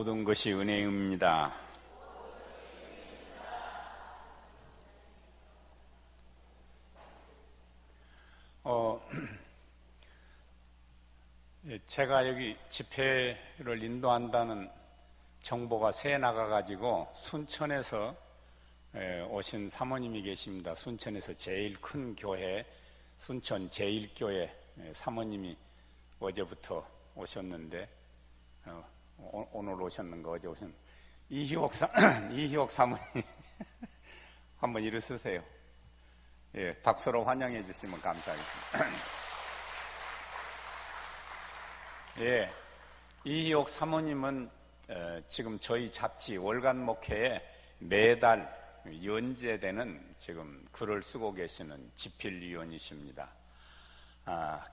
모든 것이 은혜입니다. 제가 여기 집회를 인도한다는 정보가 새에 나가가지고 순천에서 오신 사모님이 계십니다. 순천에서 제일 큰 교회, 순천 제일교회 사모님이 어제부터 오셨는데, 오늘 오셨는가 어제 오셨는가, 이희옥 사모님 한번 일어서세요. 예, 박수로 환영해 주시면 감사하겠습니다. 예, 이희옥 사모님은 지금 저희 잡지 월간 목회에 매달 연재되는 지금 글을 쓰고 계시는 집필위원이십니다.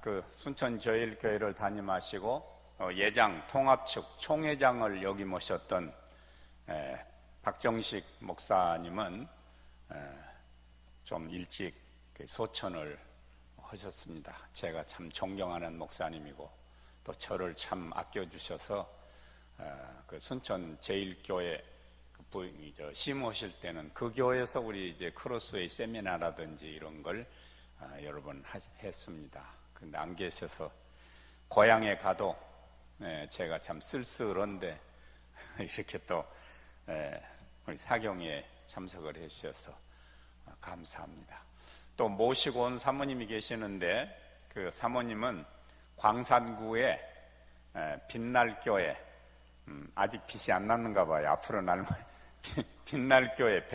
그 순천 제일교회를 담임하시고 예장 통합측 총회장을 여기 모셨던 박정식 목사님은 좀 일찍 소천을 하셨습니다. 제가 참 존경하는 목사님이고 또 저를 참 아껴주셔서 그 순천 제일교회 심으실 때는 그 교회에서 우리 이제 크로스웨이 세미나라든지 이런 걸 여러 번 했습니다. 근데 안 계셔서 고향에 가도 제가 참 쓸쓸한데 이렇게 또 우리 사경에 참석을 해주셔서 감사합니다. 또 모시고 온 사모님이 계시는데 그 사모님은 광산구에 빛날교회, 아직 빛이 안 났는가 봐요. 앞으로 날면 빛날교회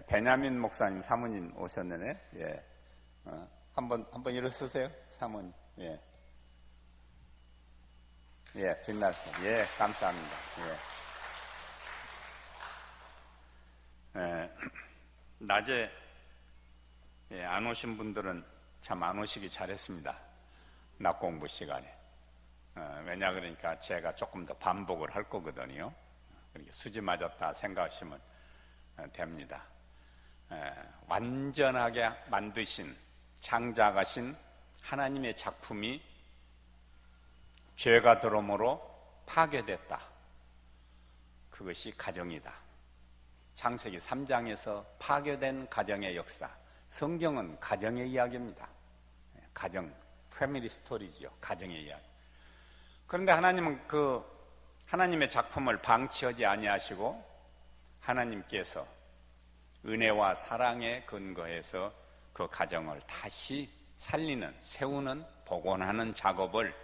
베냐민 목사님 사모님 오셨네. 예, 한번 일어서세요, 사모님. 예, 빛날교회. 예, 감사합니다. 낮에 안 오신 분들은 참 안 오시기 잘했습니다. 낮 공부 시간에. 왜냐 그러니까 제가 조금 더 반복을 할 거거든요. 그러니까 수지 맞았다 생각하시면 됩니다. 완전하게 만드신, 창작하신 하나님의 작품이 죄가 들어옴으로 파괴됐다. 그것이 가정이다. 창세기 3장에서 파괴된 가정의 역사. 성경은 가정의 이야기입니다. 가정, 패밀리 스토리지요. 가정의 이야기. 그런데 하나님은 그 하나님의 작품을 방치하지 아니하시고 하나님께서 은혜와 사랑에 근거해서 그 가정을 다시 살리는, 세우는, 복원하는 작업을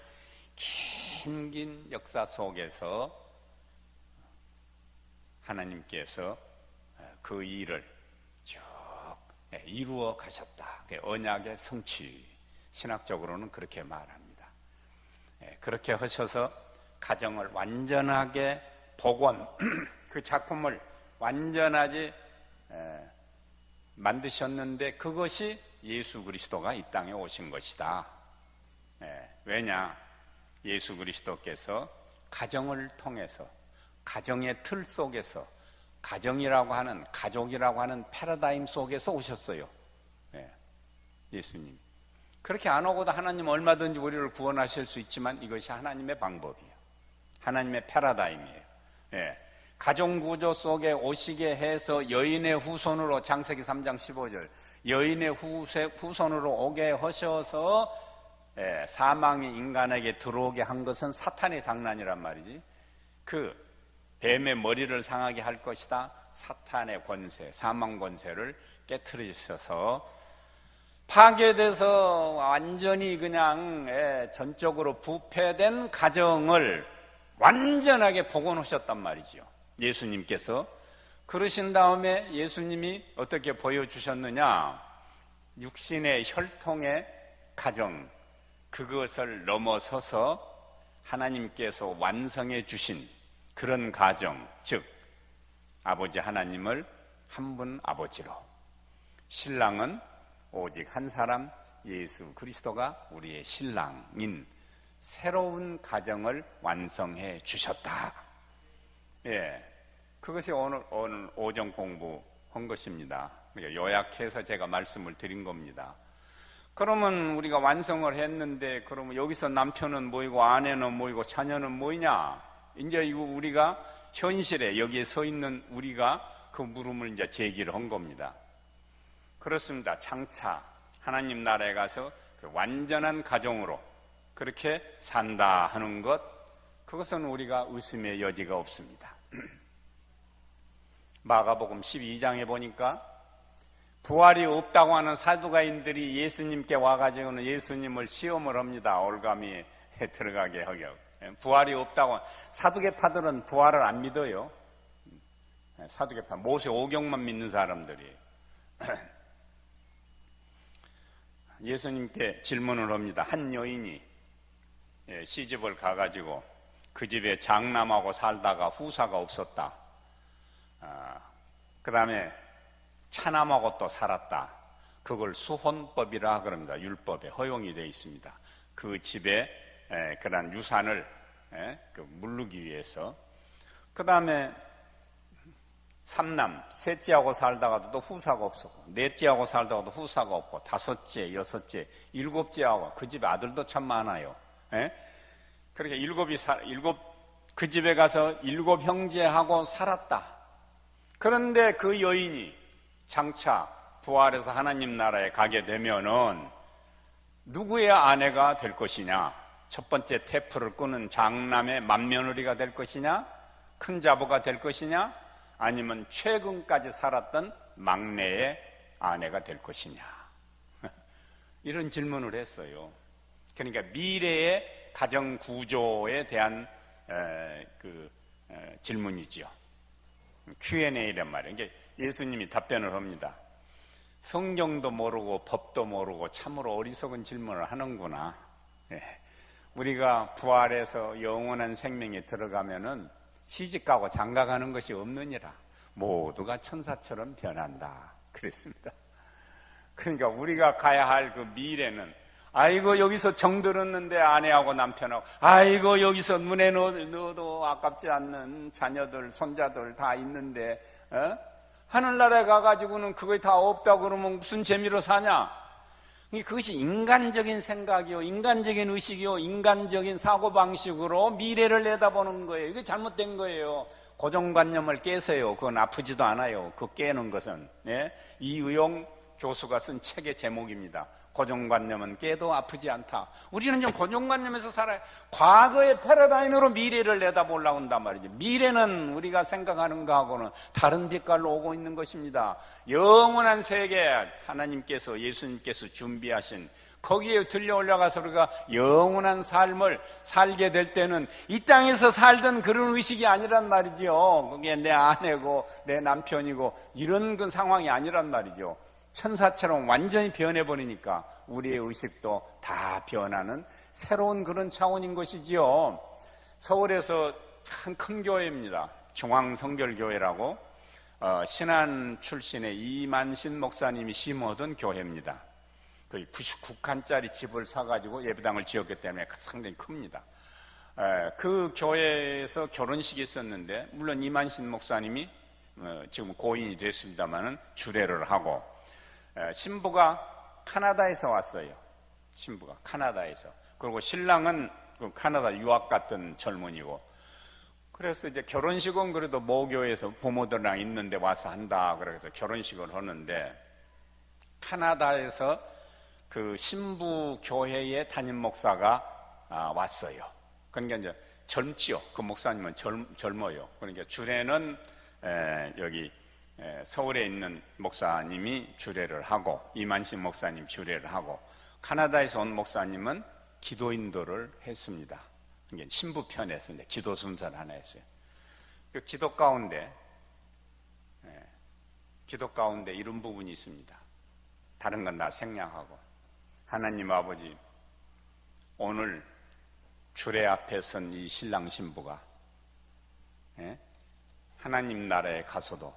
긴 역사 속에서 하나님께서 그 일을 쭉 이루어 가셨다. 언약의 성취, 신학적으로는 그렇게 말합니다. 그렇게 하셔서 가정을 완전하게 복원, 그 작품을 완전하게 만드셨는데 그것이 예수 그리스도가 이 땅에 오신 것이다. 왜냐? 예수 그리스도께서 가정을 통해서, 가정의 틀 속에서, 가정이라고 하는, 가족이라고 하는 패러다임 속에서 오셨어요. 예수님. 그렇게 안 오고도 하나님 얼마든지 우리를 구원하실 수 있지만 이것이 하나님의 방법이에요. 하나님의 패러다임이에요. 가정구조 속에 오시게 해서 여인의 후손으로, 창세기 3장 15절, 여인의 후손으로 오게 하셔서 사망이 인간에게 들어오게 한 것은 사탄의 장난이란 말이지. 그 뱀의 머리를 상하게 할 것이다. 사탄의 권세, 사망 권세를 깨트리셔서 파괴돼서 완전히 그냥 전적으로 부패된 가정을 완전하게 복원하셨단 말이죠. 예수님께서. 그러신 다음에 예수님이 어떻게 보여주셨느냐? 육신의 혈통의 가정, 그것을 넘어서서 하나님께서 완성해 주신 그런 가정, 즉 아버지 하나님을 한 분 아버지로, 신랑은 오직 한 사람 예수 그리스도가 우리의 신랑인 새로운 가정을 완성해 주셨다. 그것이 오늘 오전 공부한 것입니다. 그러니까 요약해서 제가 말씀을 드린 겁니다. 그러면 우리가 완성을 했는데 그러면 여기서 남편은 뭐이고 아내는 뭐이고 자녀는 뭐이냐? 이제 이거 우리가 현실에 여기에 서 있는 우리가 그 물음을 이제 제기를 한 겁니다. 그렇습니다. 장차 하나님 나라에 가서 그 완전한 가정으로 그렇게 산다 하는 것, 그것은 우리가 의심의 여지가 없습니다. 마가복음 12장에 보니까 부활이 없다고 하는 사두가인들이 예수님께 와가지고는 예수님을 시험을 합니다. 올가미에 들어가게 하려고. 부활이 없다고. 사두개파들은 부활을 안 믿어요. 사두개파, 모세 오경만 믿는 사람들이에요. 예수님께 질문을 합니다. 한 여인이 시집을 가가지고 그 집에 장남하고 살다가 후사가 없었다. 그 다음에 차남하고 또 살았다. 그걸 수혼법이라 그럽니다. 율법에 허용이 되어 있습니다. 그 집에 그런 유산을 물르기 위해서. 그 다음에 삼남, 셋째하고 살다가도 또 후사가 없었고, 넷째하고 살다가도 후사가 없고, 다섯째, 여섯째, 일곱째하고, 그 집에 아들도 참 많아요. 그러니까 그 집에 가서 7 형제하고 살았다. 그런데 그 여인이 장차 부활해서 하나님 나라에 가게 되면은 누구의 아내가 될 것이냐? 첫 번째 태프를 끄는 장남의 맏며느리가 될 것이냐? 큰 자부가 될 것이냐? 아니면 최근까지 살았던 막내의 아내가 될 것이냐? 이런 질문을 했어요. 그러니까 미래의 가정 구조에 대한 질문이지요. Q&A란 말이에요. 그러니까 예수님이 답변을 합니다. 성경도 모르고 법도 모르고 참으로 어리석은 질문을 하는구나. 우리가 부활해서 영원한 생명에 들어가면은 시집가고 장가가는 것이 없느니라. 모두가 천사처럼 변한다. 그랬습니다. 그러니까 우리가 가야 할 그 미래는, 아이고 여기서 정들었는데 아내하고 남편하고, 아이고 여기서 눈에 넣어도 아깝지 않는 자녀들 손자들 다 있는데 하늘나라에 가가지고는 그게 다 없다고 그러면 무슨 재미로 사냐? 그것이 인간적인 생각이요, 인간적인 의식이요, 인간적인 사고방식으로 미래를 내다보는 거예요. 이게 잘못된 거예요. 고정관념을 깨세요. 그건 아프지도 않아요. 그 깨는 것은. 이의용 교수가 쓴 책의 제목입니다. 고정관념은 깨도 아프지 않다. 우리는 좀 고정관념에서 살아요. 과거의 패러다임으로 미래를 내다보려고 한단 말이죠. 미래는 우리가 생각하는 거하고는 다른 빛깔로 오고 있는 것입니다. 영원한 세계, 하나님께서, 예수님께서 준비하신 거기에 들려 올라가서 우리가 영원한 삶을 살게 될 때는 이 땅에서 살던 그런 의식이 아니란 말이죠. 그게 내 아내고 내 남편이고 이런 그 상황이 아니란 말이죠. 천사처럼 완전히 변해버리니까 우리의 의식도 다 변하는 새로운 그런 차원인 것이지요. 서울에서 큰 교회입니다. 중앙성결교회라고 신안 출신의 이만신 목사님이 심어둔 교회입니다. 거의 99칸짜리 집을 사가지고 예배당을 지었기 때문에 상당히 큽니다. 그 교회에서 결혼식이 있었는데, 물론 이만신 목사님이 지금 고인이 됐습니다마는 주례를 하고, 신부가 카나다에서 왔어요. 신부가 카나다에서. 그리고 신랑은 카나다 유학 갔던 젊은이고. 그래서 이제 결혼식은 그래도 모교에서 부모들이랑 있는데 와서 한다. 그래서 결혼식을 하는데, 카나다에서 그 신부 교회의 담임 목사가 왔어요. 그러니까 이제 젊지요. 그 목사님은 젊어요. 그러니까 주례는 여기 서울에 있는 목사님이 주례를 하고, 이만신 목사님 주례를 하고, 카나다에서 온 목사님은 기도 인도를 했습니다. 그러니까 신부 편에서 이제 기도 순서를 하나 했어요. 그 기도 가운데 이런 부분이 있습니다. 다른 건 다 생략하고, 하나님 아버지, 오늘 주례 앞에 선 이 신랑 신부가 하나님 나라에 가서도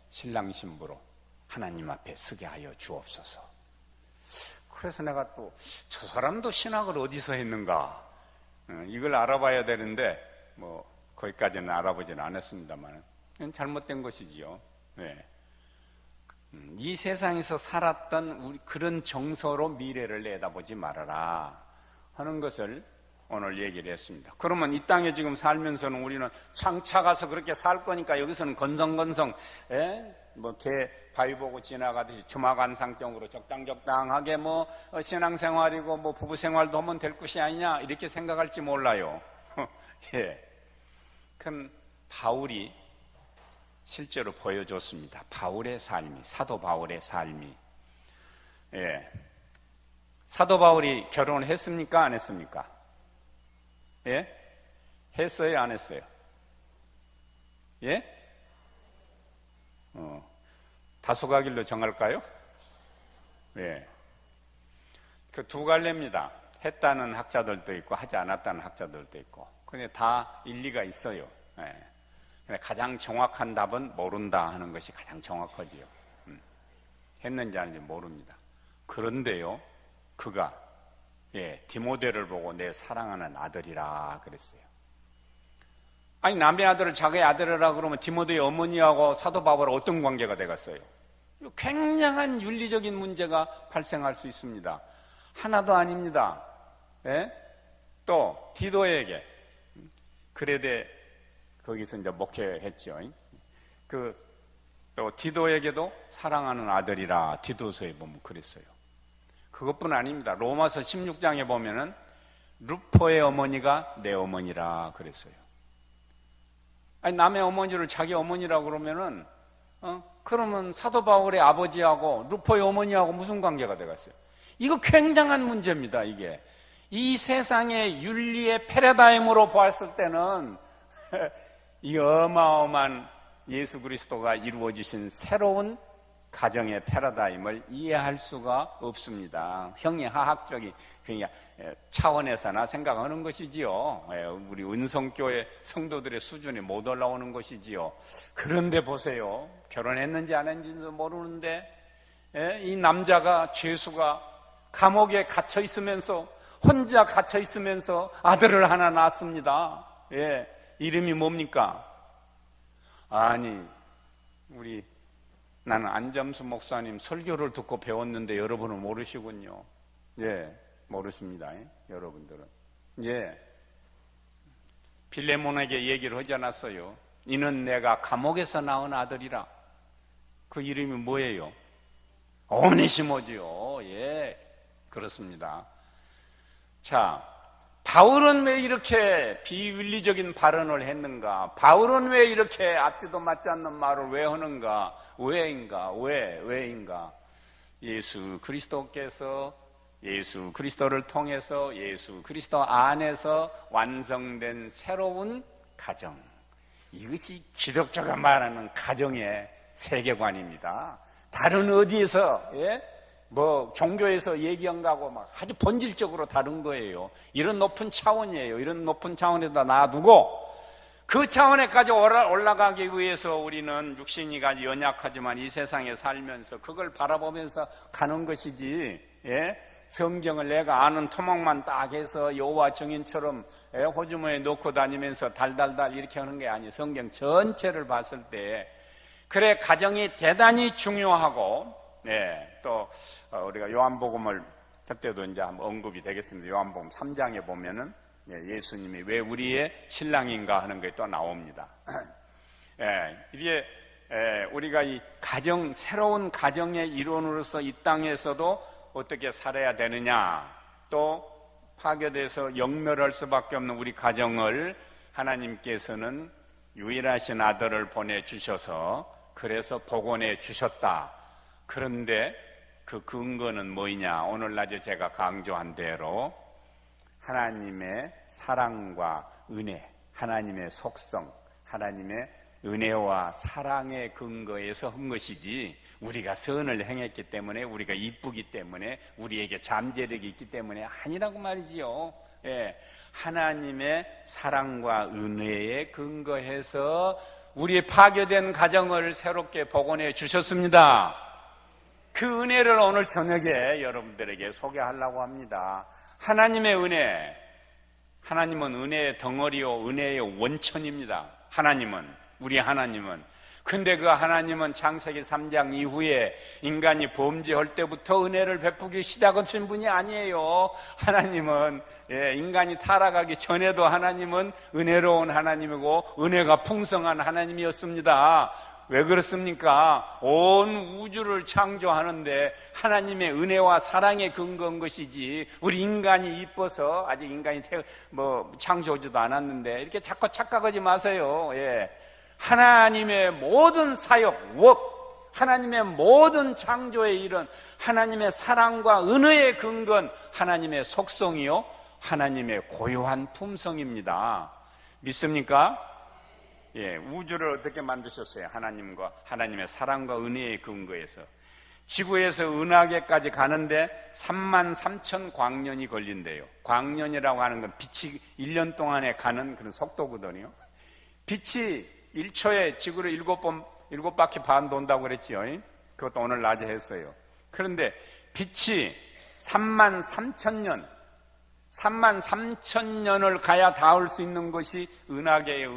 신랑 신부로 하나님 앞에 서게 하여 주옵소서. 그래서 내가 또 저 사람도 신학을 어디서 했는가, 이걸 알아봐야 되는데 뭐 거기까지는 알아보지는 않았습니다만 잘못된 것이지요. 이 세상에서 살았던 우리 그런 정서로 미래를 내다보지 말아라 하는 것을 오늘 얘기를 했습니다. 그러면 이 땅에 지금 살면서는 우리는 장차 가서 그렇게 살 거니까 여기서는 건성건성, 개 바위 보고 지나가듯이 주마관상경으로 적당하게 신앙생활이고 부부생활도 하면 될 것이 아니냐 이렇게 생각할지 몰라요. 예. 큰 바울이 실제로 보여줬습니다. 바울의 삶이, 사도 바울의 삶이. 예. 사도 바울이 결혼했습니까? 안 했습니까? 예? 했어요? 안 했어요? 예? 다수가길로 정할까요? 예. 그 두 갈래입니다. 했다는 학자들도 있고 하지 않았다는 학자들도 있고. 근데 다 일리가 있어요. 예. 근데 가장 정확한 답은 모른다 하는 것이 가장 정확하지요. 했는지 아닌지 모릅니다. 그런데요, 그가 디모데를 보고 내 사랑하는 아들이라 그랬어요. 아니, 남의 아들을 자기의 아들이라 그러면 디모데의 어머니하고 사도 바울은 어떤 관계가 되겠어요? 굉장한 윤리적인 문제가 발생할 수 있습니다. 하나도 아닙니다. 예? 또 디도에게 그레데 거기서 이제 목회했죠. 또 디도에게도 사랑하는 아들이라 디도서에 보면 그랬어요. 그것뿐 아닙니다. 로마서 16장에 보면은 루포의 어머니가 내 어머니라 그랬어요. 아니, 남의 어머니를 자기 어머니라 그러면은 그러면 사도 바울의 아버지하고 루포의 어머니하고 무슨 관계가 되겠어요? 이거 굉장한 문제입니다. 이게 이 세상의 윤리의 패러다임으로 보았을 때는 이 어마어마한 예수 그리스도가 이루어지신 새로운 가정의 패러다임을 이해할 수가 없습니다. 형이하학적인 차원에서나 생각하는 것이지요. 우리 은성교회 성도들의 수준이 못 올라오는 것이지요. 그런데 보세요. 결혼했는지 안 했는지도 모르는데 이 남자가 죄수가 감옥에 갇혀 있으면서 혼자 갇혀 있으면서 아들을 하나 낳았습니다. 이름이 뭡니까? 아니, 나는 안잠수 목사님 설교를 듣고 배웠는데 여러분은 모르시군요. 모르십니다. 여러분들은. 빌레몬에게 얘기를 하지 않았어요. 이는 내가 감옥에서 낳은 아들이라. 그 이름이 뭐예요? 오네시모지요. 그렇습니다. 자, 바울은 왜 이렇게 비윤리적인 발언을 했는가? 바울은 왜 이렇게 앞뒤도 맞지 않는 말을 왜 하는가? 왜인가? 예수 그리스도께서 예수 그리스도를 통해서 예수 그리스도 안에서 완성된 새로운 가정. 이것이 기독교가 말하는 가정의 세계관입니다. 다른 어디에서 종교에서 얘기한 거하고 아주 본질적으로 다른 거예요. 이런 높은 차원이에요. 이런 높은 차원에다 놔두고 그 차원에까지 올라가기 위해서 우리는 육신이가 연약하지만 이 세상에 살면서 그걸 바라보면서 가는 것이지, 성경을 내가 아는 토막만 딱 해서 여호와 증인처럼 호주머니에 넣고 다니면서 달달달 이렇게 하는 게 아니에요. 성경 전체를 봤을 때 그래, 가정이 대단히 중요하고, 또 우리가 요한복음을 그때도 이제 한번 언급이 되겠습니다. 요한복음 3장에 보면은 예수님이 왜 우리의 신랑인가 하는 게 또 나옵니다. 이게 우리가 이 가정, 새로운 가정의 일원으로서 이 땅에서도 어떻게 살아야 되느냐, 또 파괴돼서 영멸할 수밖에 없는 우리 가정을 하나님께서는 유일하신 아들을 보내주셔서 그래서 복원해 주셨다. 그런데 그 근거는 뭐냐? 오늘 낮에 제가 강조한 대로 하나님의 사랑과 은혜, 하나님의 속성, 하나님의 은혜와 사랑의 근거에서 한 것이지, 우리가 선을 행했기 때문에, 우리가 이쁘기 때문에, 우리에게 잠재력이 있기 때문에 아니라고 말이지요. 하나님의 사랑과 은혜에 근거해서 우리의 파괴된 가정을 새롭게 복원해 주셨습니다. 그 은혜를 오늘 저녁에 여러분들에게 소개하려고 합니다. 하나님의 은혜, 하나님은 은혜의 덩어리요 은혜의 원천입니다. 하나님은 우리 하나님은. 근데 그 하나님은 창세기 3장 이후에 인간이 범죄할 때부터 은혜를 베푸기 시작하신 분이 아니에요. 하나님은 인간이 타락하기 전에도 하나님은 은혜로운 하나님이고 은혜가 풍성한 하나님이었습니다. 왜 그렇습니까? 온 우주를 창조하는데 하나님의 은혜와 사랑에 근거한 것이지, 우리 인간이 이뻐서, 아직 인간이 창조하지도 않았는데 이렇게 자꾸 착각하지 마세요. 하나님의 모든 사역, 하나님의 모든 창조의 일은 하나님의 사랑과 은혜의 근거는 하나님의 속성이요, 하나님의 고유한 품성입니다. 믿습니까? 우주를 어떻게 만드셨어요? 하나님과 하나님의 사랑과 은혜의 근거에서. 지구에서 은하계까지 가는데 33,000 광년이 걸린대요. 광년이라고 하는 건 빛이 1년 동안에 가는 그런 속도거든요. 빛이 1초에 지구를 7바퀴 반 돈다고 그랬지요. 그것도 오늘 낮에 했어요. 그런데 빛이 33,000년, 33,000년을 가야 닿을 수 있는 것이 은하계의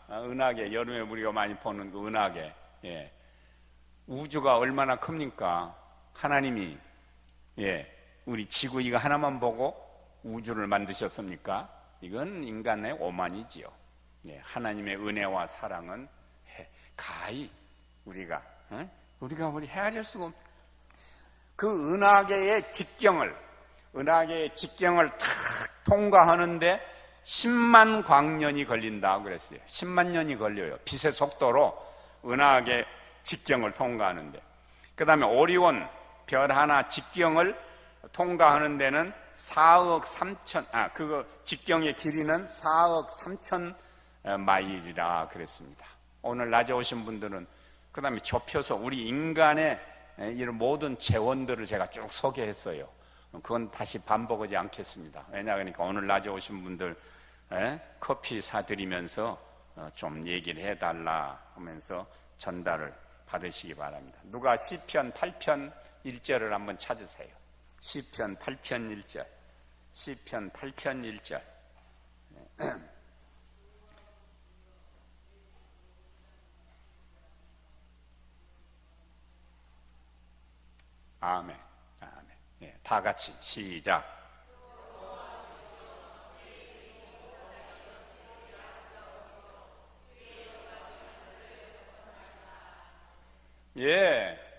은하계, 여름에 우리가 많이 보는 그 은하계. 우주가 얼마나 큽니까? 하나님이 우리 지구 이거 하나만 보고 우주를 만드셨습니까? 이건 인간의 오만이지요. 하나님의 은혜와 사랑은 가히 우리가 헤아릴 수가 없는 그 은하계의 직경을 탁 통과하는데 10만 광년이 걸린다 그랬어요. 10만 년이 걸려요. 빛의 속도로 은하계 직경을 통과하는데. 그 다음에 오리온 별 하나 직경을 통과하는 데는 4억 3천, 그거 직경의 길이는 4억 3천 마일이라 그랬습니다. 오늘 낮에 오신 분들은 그 다음에 좁혀서 우리 인간의 이런 모든 재원들을 제가 쭉 소개했어요. 그건 다시 반복하지 않겠습니다. 왜냐 그러니까 오늘 낮에 오신 분들 커피 사드리면서 좀 얘기를 해달라 하면서 전달을 받으시기 바랍니다. 누가 시편 8편 1절을 한번 찾으세요. 시편 8편 1절. 시편 8편 1절. 아멘. 아멘. 다 같이 시작.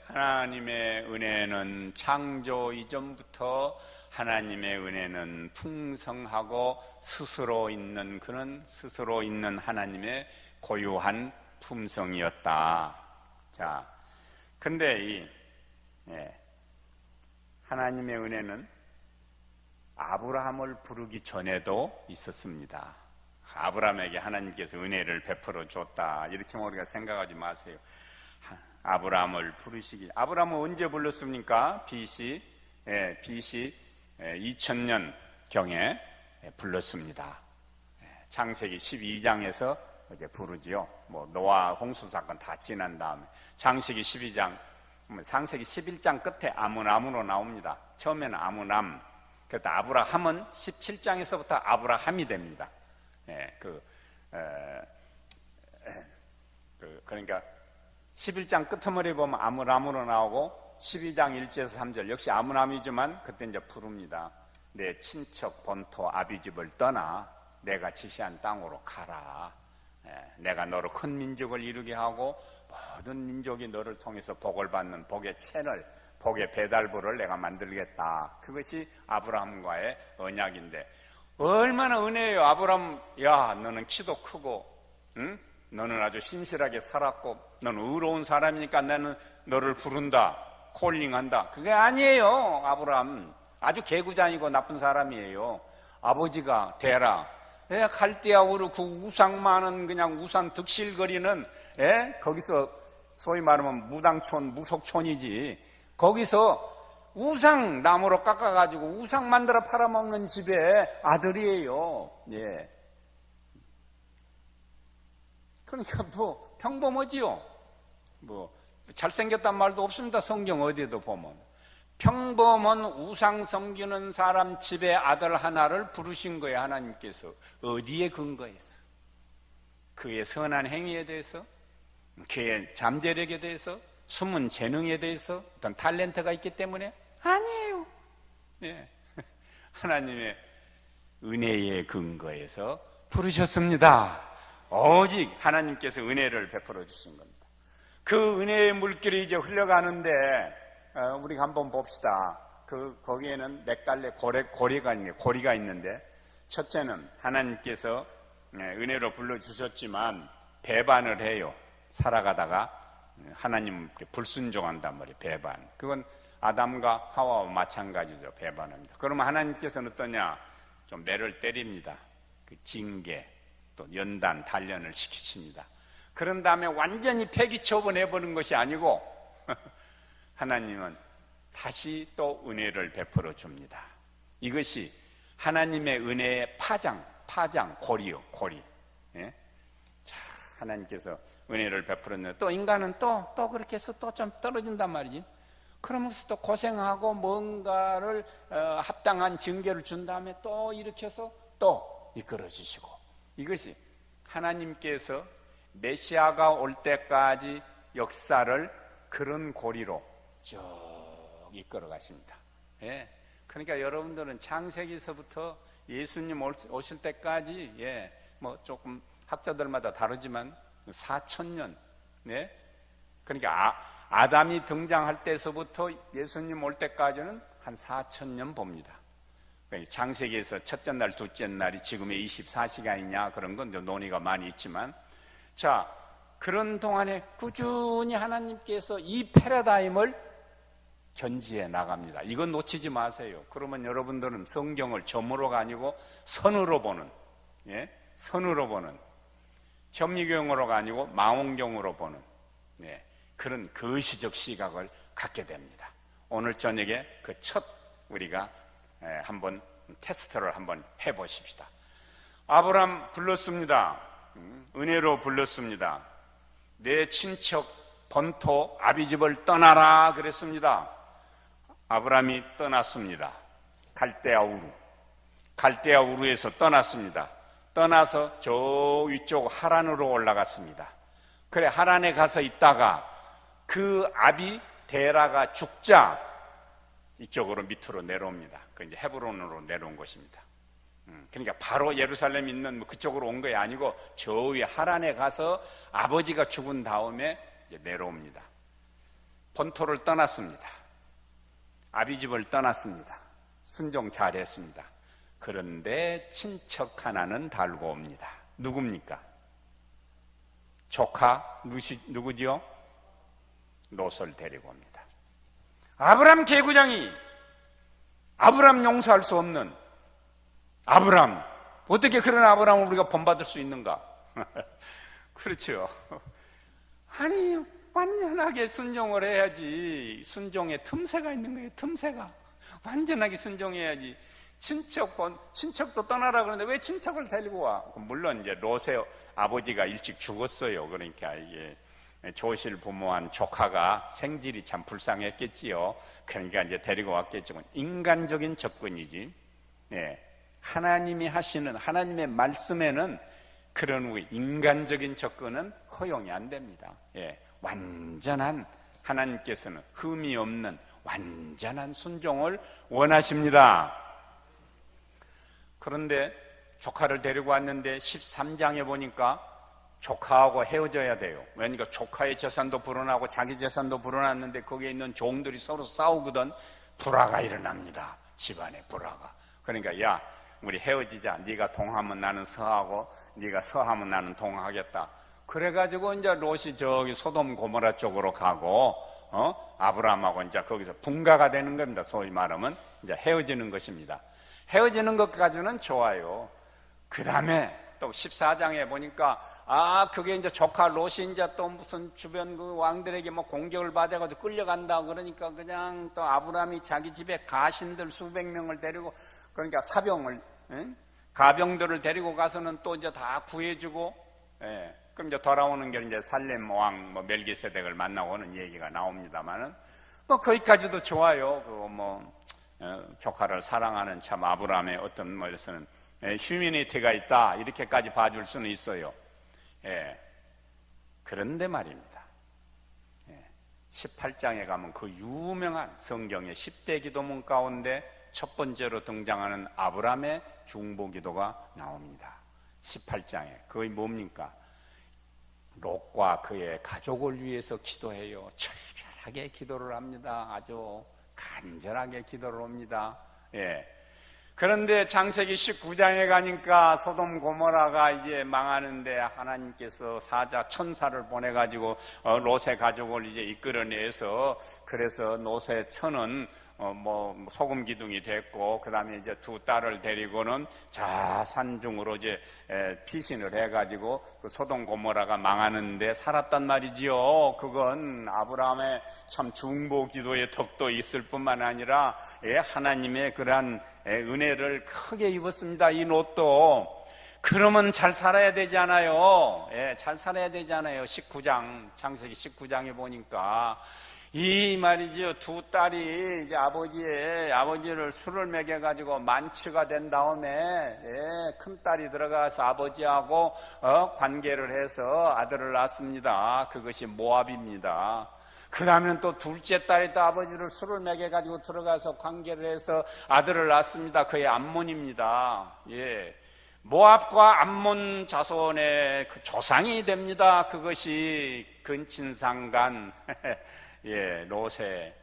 하나님의 은혜는 창조 이전부터 하나님의 은혜는 풍성하고 스스로 있는 하나님의 고유한 품성이었다. 자, 근데 하나님의 은혜는 아브라함을 부르기 전에도 있었습니다. 아브라함에게 하나님께서 은혜를 베풀어 줬다, 이렇게 우리가 생각하지 마세요. 아브라함을 부르시기, 아브라함은 언제 불렀습니까? BC 2000년 경에 불렀습니다. 창세기 12장에서 이제 부르지요. 노아 홍수 사건 다 지난 다음에 창세기 12장, 창세기 11장 끝에 아므람으로 나옵니다. 처음에는 아므람, 그때 아브라함은 17장에서부터 아브라함이 됩니다. 그러니까 11장 끝머리 보면 아므람으로 나오고 12장 1절에서 3절 역시 아므람이지만 그때 이제 부릅니다. 내 친척 본토 아비집을 떠나 내가 지시한 땅으로 가라. 내가 너로 큰 민족을 이루게 하고 모든 민족이 너를 통해서 복을 받는 복의 채널, 복의 배달부를 내가 만들겠다. 그것이 아브라함과의 언약인데 얼마나 은혜예요. 아브라함, 야, 너는 키도 크고, 응? 너는 아주 신실하게 살았고, 너는 의로운 사람이니까 나는 너를 부른다, 콜링한다. 그게 아니에요. 아브라함 아주 개구장이고 나쁜 사람이에요. 아버지가 데라, 갈대아 우르 그 우상 많은 그냥 우상 득실거리는, 거기서 소위 말하면 무당촌, 무속촌이지. 거기서 우상 나무로 깎아가지고 우상 만들어 팔아먹는 집의 아들이에요. 그러니까 평범하지요. 잘생겼단 말도 없습니다. 성경 어디에도 보면. 평범한 우상 섬기는 사람 집의 아들 하나를 부르신 거예요. 하나님께서. 어디에 근거해서? 그의 선한 행위에 대해서, 그의 잠재력에 대해서, 숨은 재능에 대해서 어떤 탤런트가 있기 때문에? 아니에요. 예. 하나님의 은혜의 근거에서 부르셨습니다. 오직 하나님께서 은혜를 베풀어 주신 겁니다. 그 은혜의 물길이 이제 흘러가는데 우리가 한번 봅시다. 거기에는 몇 갈래 고리가 있는데, 첫째는 하나님께서 은혜로 불러주셨지만 배반을 해요. 살아가다가 하나님께 불순종한단 말이에요. 배반. 그건 아담과 하와와 마찬가지죠. 배반합니다. 그러면 하나님께서는 어떠냐? 좀 매를 때립니다. 그 징계, 또 연단, 단련을 시키십니다. 그런 다음에 완전히 폐기 처분해버리는 것이 아니고 하나님은 다시 또 은혜를 베풀어 줍니다. 이것이 하나님의 은혜의 파장, 고리요, 고리. 예? 자, 하나님께서 은혜를 베풀었는데 또 인간은 또 그렇게 해서 또 좀 떨어진단 말이지. 그러면서 또 고생하고 뭔가를 합당한 징계를 준 다음에 또 일으켜서 또 이끌어 주시고, 이것이 하나님께서 메시아가 올 때까지 역사를 그런 고리로 쭉 이끌어 가십니다. 예. 그러니까 여러분들은 창세기서부터 예수님 오실 때까지, 예, 뭐 조금 학자들마다 다르지만 4,000년, 네? 그러니까 아담이 등장할 때서부터 예수님 올 때까지는 한 4,000년 봅니다. 그러니까 창세기에서 첫째 날, 둘째 날이 지금의 24시간이냐 그런 건 논의가 많이 있지만, 자, 그런 동안에 꾸준히 하나님께서 이 패러다임을 견지해 나갑니다. 이건 놓치지 마세요. 그러면 여러분들은 성경을 점으로가 아니고 선으로 보는, 예? 선으로 보는, 현미경으로가 아니고 망원경으로 보는, 예, 그런 거시적 시각을 갖게 됩니다. 오늘 저녁에 그 첫 우리가 한번 테스트를 한번 해보십시다. 아브람 불렀습니다. 은혜로 불렀습니다. 내 친척 본토 아비집을 떠나라 그랬습니다. 아브람이 떠났습니다. 갈대아 우르에서 떠났습니다. 떠나서 저 위쪽 하란으로 올라갔습니다. 그래, 하란에 가서 있다가 그 아비 데라가 죽자 이쪽으로 밑으로 내려옵니다. 그 이제 헤브론으로 내려온 것입니다. 그러니까 바로 예루살렘 있는 그쪽으로 온 것이 아니고 저 위에 하란에 가서 아버지가 죽은 다음에 이제 내려옵니다. 본토를 떠났습니다. 아비집을 떠났습니다. 순종 잘했습니다. 그런데 친척 하나는 달고 옵니다. 누굽니까? 조카 누구지요? 롯을 데리고 옵니다. 아브람 개구장이, 아브람 용서할 수 없는 아브람, 어떻게 그런 아브람을 우리가 본받을 수 있는가? 그렇죠. 아니, 완전하게 순종을 해야지. 순종에 틈새가 있는 거예요. 틈새가 완전하게 순종해야지. 친척도 떠나라 그러는데 왜 친척을 데리고 와? 물론 이제 롯의 아버지가 일찍 죽었어요. 그러니까 이게 조실 부모한 조카가 생질이 참 불쌍했겠지요. 그러니까 이제 데리고 왔겠지만 인간적인 접근이지. 예. 하나님이 하시는 하나님의 말씀에는 그런 인간적인 접근은 허용이 안 됩니다. 예. 완전한, 하나님께서는 흠이 없는 완전한 순종을 원하십니다. 그런데 조카를 데리고 왔는데 13장에 보니까 조카하고 헤어져야 돼요. 왜냐니까 조카의 재산도 불어나고 자기 재산도 불어났는데 거기에 있는 종들이 서로 싸우거든. 불화가 일어납니다. 집안에 불화가. 그러니까 야, 우리 헤어지자. 네가 동하면 나는 서하고 네가 서하면 나는 동하겠다. 그래가지고 이제 롯이 저기 소돔 고모라 쪽으로 가고 아브라함하고 이제 거기서 분가가 되는 겁니다. 소위 말하면 이제 헤어지는 것입니다. 헤어지는 것까지는 좋아요. 그 다음에 또 14장에 보니까 그게 이제 조카 롯이 이제 또 무슨 주변 그 왕들에게 뭐 공격을 받아가지고 끌려간다 그러니까 그냥 또 아브라함이 자기 집에 가신들 수백 명을 데리고, 그러니까 사병을, 가병들을 데리고 가서는 또 이제 다 구해주고, 예. 그럼 이제 돌아오는 게 이제 살렘 왕 멜기세덱을 만나고 오는 얘기가 나옵니다만은 뭐 거기까지도 좋아요. 조카를 사랑하는 참 아브라함의 어떤 뭐에서는 휴미니티가 있다 이렇게까지 봐줄 수는 있어요. 예. 그런데 말입니다. 18장에 가면 그 유명한 성경의 10대 기도문 가운데 첫 번째로 등장하는 아브라함의 중보 기도가 나옵니다. 18장에. 그게 뭡니까? 롯과 그의 가족을 위해서 기도해요. 철저하게 기도를 합니다. 아주 간절하게 기도를 합니다. 예. 그런데 창세기 19장에 가니까 소돔 고모라가 이제 망하는데 하나님께서 천사를 보내가지고 롯의 가족을 이제 이끌어내서, 그래서 롯의 처는 소금 기둥이 됐고, 그 다음에 이제 두 딸을 데리고는 산중으로 이제 피신을 해가지고 그 소돔 고모라가 망하는데 살았단 말이지요. 그건 아브라함의 참 중보 기도의 덕도 있을 뿐만 아니라 하나님의 그러한 은혜를 크게 입었습니다. 이 롯도. 그러면 잘 살아야 되잖아요. 잘 살아야 되잖아요. 19장, 창세기 19장에 보니까 이 말이죠. 두 딸이 이제 아버지를 술을 먹여가지고 만취가 된 다음에, 큰 딸이 들어가서 아버지하고, 관계를 해서 아들을 낳습니다. 그것이 모압입니다. 그 다음에는 또 둘째 딸이 또 아버지를 술을 먹여가지고 들어가서 관계를 해서 아들을 낳습니다. 그의 암몬입니다. 예. 모압과 암몬 자손의 그 조상이 됩니다. 그것이 근친상간, 예, 롯의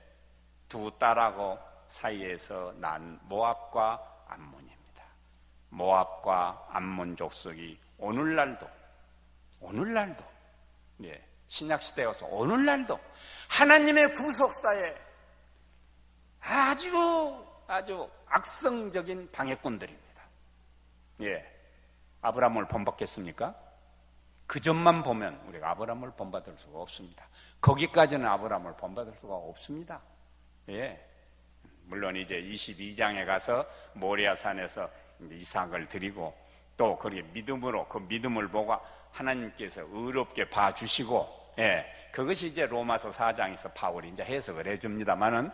두 딸하고 사이에서 난 모압과 암몬입니다. 모압과 암몬 족속이 오늘날도, 예, 신약시대에 와서 오늘날도 하나님의 구속사에 아주 악성적인 방해꾼들입니다. 예, 아브라함을 본받겠습니까? 그 점만 보면 우리가 아브라함을 본받을 수가 없습니다. 거기까지는 아브라함을 본받을 수가 없습니다. 예. 물론 이제 22장에 가서 모리아산에서 이삭을 드리고, 또 그렇게 믿음으로 그 믿음을 보고 하나님께서 의롭게 봐주시고, 예. 그것이 이제 로마서 4장에서 바울이 이제 해석을 해줍니다만은,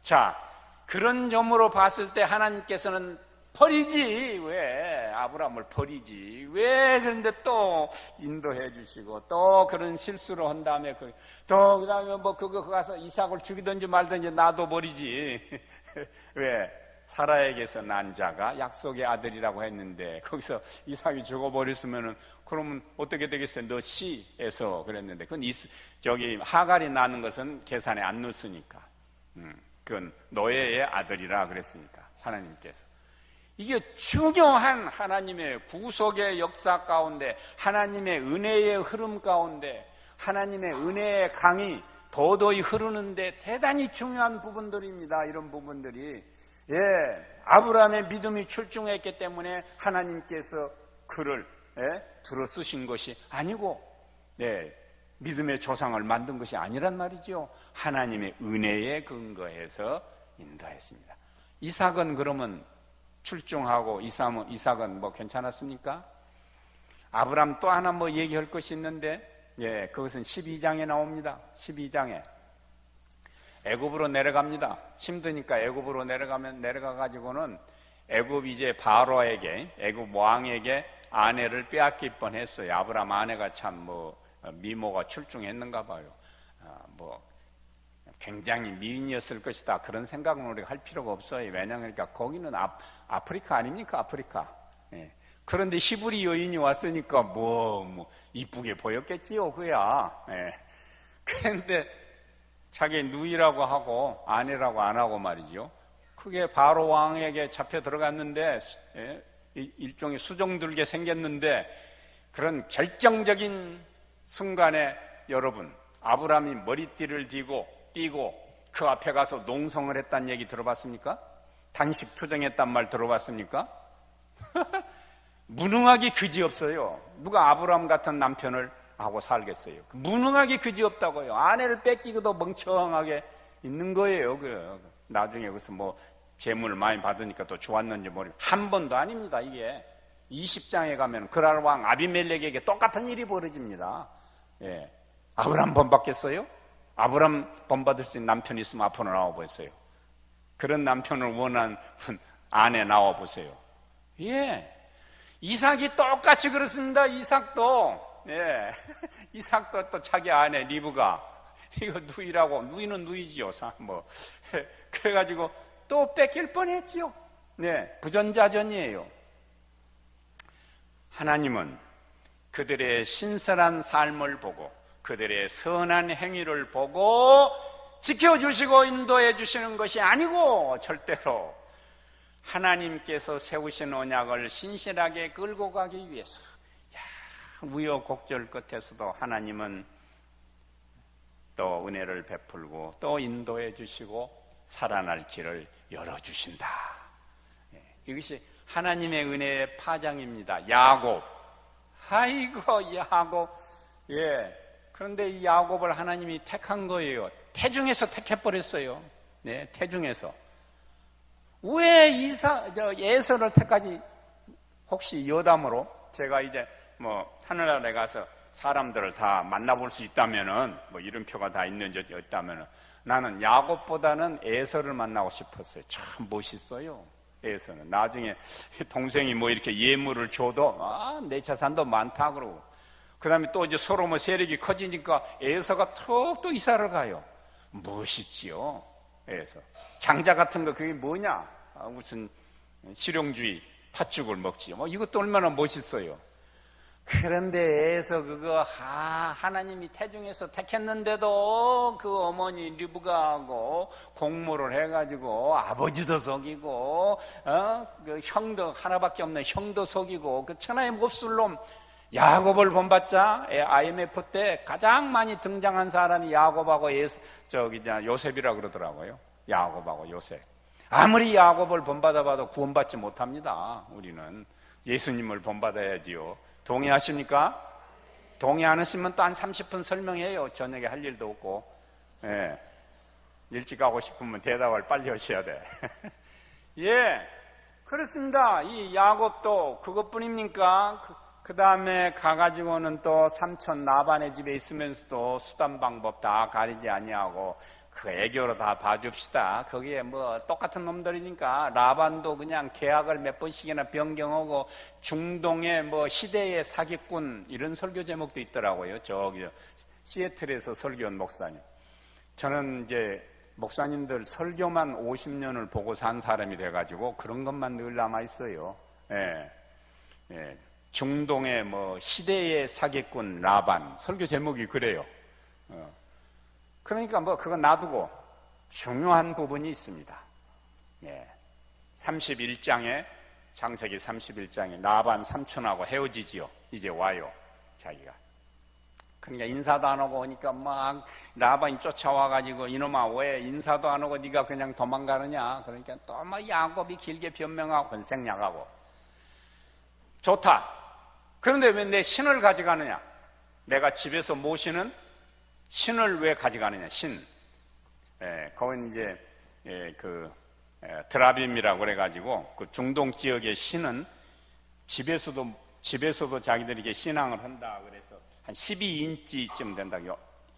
자, 그런 점으로 봤을 때 하나님께서는 버리지, 왜 아브라함을 버리지, 왜 그런데 또 인도해 주시고, 또 그런 실수를 한 다음에 그 다음에 그거 가서 이삭을 죽이든지 말든지 놔둬 버리지. 왜 사라에게서 난 자가 약속의 아들이라고 했는데 거기서 이삭이 죽어버렸으면은 그러면 어떻게 되겠어요? 너 시에서 그랬는데, 그건 하갈이 낳는 것은 계산에 안 넣었으니까, 그건 노예의 아들이라 그랬으니까 하나님께서. 이게 중요한 하나님의 구속의 역사 가운데, 하나님의 은혜의 흐름 가운데, 하나님의 은혜의 강이 도도히 흐르는데 대단히 중요한 부분들입니다. 이런 부분들이. 예, 아브라함의 믿음이 출중했기 때문에 하나님께서 그를 들어 쓰신 것이 아니고, 믿음의 조상을 만든 것이 아니란 말이죠. 하나님의 은혜에 근거해서 인도했습니다. 이삭은 그러면 출중하고 이삭은 괜찮았습니까? 아브라함 또 하나 얘기할 것이 있는데, 그것은 12장에 나옵니다. 12장에 애굽으로 내려갑니다. 힘드니까 애굽으로 내려가가지고는 애굽 이제 바로에게, 애굽 왕에게 아내를 빼앗길 뻔했어요. 아브라함 아내가 참 미모가 출중했는가 봐요. 굉장히 미인이었을 것이다. 그런 생각은 우리가 할 필요가 없어요. 왜냐하면 거기는 아프리카 아닙니까? 아프리카. 예. 그런데 히브리 여인이 왔으니까 이쁘게 보였겠지요. 그야. 예. 그런데 자기 누이라고 하고 아내라고 안 하고 말이죠. 그게 바로 왕에게 잡혀 들어갔는데, 일종의 수종들게 생겼는데, 그런 결정적인 순간에 여러분, 아브라함이 머리띠를 띠고 그 앞에 가서 농성을 했다는 얘기 들어봤습니까? 단식 투정했단 말 들어봤습니까? 무능하기 그지없어요. 누가 아브라함 같은 남편을 하고 살겠어요? 무능하기 그지없다고요. 아내를 뺏기고도 멍청하게 있는 거예요. 나중에 그래서 재물을 많이 받으니까 또 좋았는지 모르겠어요. 한 번도 아닙니다. 이게 20장에 가면 그랄 왕 아비멜렉에게 똑같은 일이 벌어집니다. 예. 아브라함 본받겠어요? 아브라함 본받을 수 있는 남편이 있으면 앞으로 나와보세요. 그런 남편을 원하는 아내 나와보세요. 예. 이삭이 똑같이 그렇습니다. 이삭도 예. 이삭도 또 자기 아내 리브가 이거 누이라고, 누이는 누이지요. 뭐. 그래가지고 또 뺏길 뻔했지요. 네. 부전자전이에요. 하나님은 그들의 신선한 삶을 보고 그들의 선한 행위를 보고 지켜주시고 인도해 주시는 것이 아니고 절대로 하나님께서 세우신 언약을 신실하게 끌고 가기 위해서 우여곡절 끝에서도 하나님은 또 은혜를 베풀고 또 인도해 주시고 살아날 길을 열어주신다. 이것이 하나님의 은혜의 파장입니다. 야곱. 아이고 야곱. 예. 그런데 이 야곱을 하나님이 택한 거예요. 태중에서 택해버렸어요. 네, 태중에서. 왜 예서를 택하지? 혹시 여담으로 제가 이제 뭐 하늘나라에 가서 사람들을 다 만나볼 수 있다면은 뭐 이름표가 다 있는 적이 있다면은 나는 야곱보다는 에서를 만나고 싶었어요. 참 멋있어요. 에서는 나중에 동생이 뭐 이렇게 예물을 줘도 내 재산도 많다 그러고 그 다음에 또 이제 서로 뭐 세력이 커지니까 에서가 툭 또 이사를 가요. 멋있지요. 에서 장자 같은 거 그게 뭐냐? 무슨 실용주의 팥죽을 먹지요. 뭐 이것도 얼마나 멋있어요. 그런데 에서 그거 하나님이 태중에서 택했는데도 그 어머니 리브가 하고 공모를 해가지고 아버지도 속이고 그 형도 하나밖에 없는 형도 속이고 그 천하의 몹쓸 놈 야곱을 본받자 IMF 때 가장 많이 등장한 사람이 야곱하고 요셉이라 그러더라고요. 야곱하고 요셉. 아무리 야곱을 본받아봐도 구원받지 못합니다. 우리는 예수님을 본받아야지요. 동의하십니까? 동의 안 하시면 또 한 30분 설명해요. 저녁에 할 일도 없고. 예. 일찍 가고 싶으면 대답을 빨리 하셔야 돼. 예. 그렇습니다. 이 야곱도 그것뿐입니까? 그 다음에 가가지고는 또 삼촌 라반의 집에 있으면서도 수단 방법 다 가리지 아니하고 그 애교로 다 봐줍시다. 거기에 뭐 똑같은 놈들이니까 라반도 그냥 계약을 몇 번씩이나 변경하고 중동의 뭐 시대의 사기꾼 이런 설교 제목도 있더라고요. 저기 시애틀에서 설교한 목사님. 저는 이제 목사님들 설교만 50년을 보고 산 사람이 돼가지고 그런 것만 늘 남아 있어요. 예. 예. 중동의 뭐 시대의 사기꾼 라반 설교 제목이 그래요. 그러니까 뭐 그건 놔두고 중요한 부분이 있습니다. 예. 31장에 창세기 31장에 라반 삼촌하고 헤어지지요. 이제 와요. 자기가. 그러니까 인사도 안 하고 오니까 막 라반이 쫓아와가지고 이놈아 왜 인사도 안 하고 네가 그냥 도망가느냐. 그러니까 또 막 야곱이 길게 변명하고 권색나가고 좋다. 그런데 왜 내 신을 가져가느냐? 내가 집에서 모시는 신을 왜 가져가느냐? 신. 그건 이제 드라빔이라고 그래가지고 그 중동 지역의 신은 집에서도 자기들에게 신앙을 한다. 그래서 한 12인치쯤 된다고요.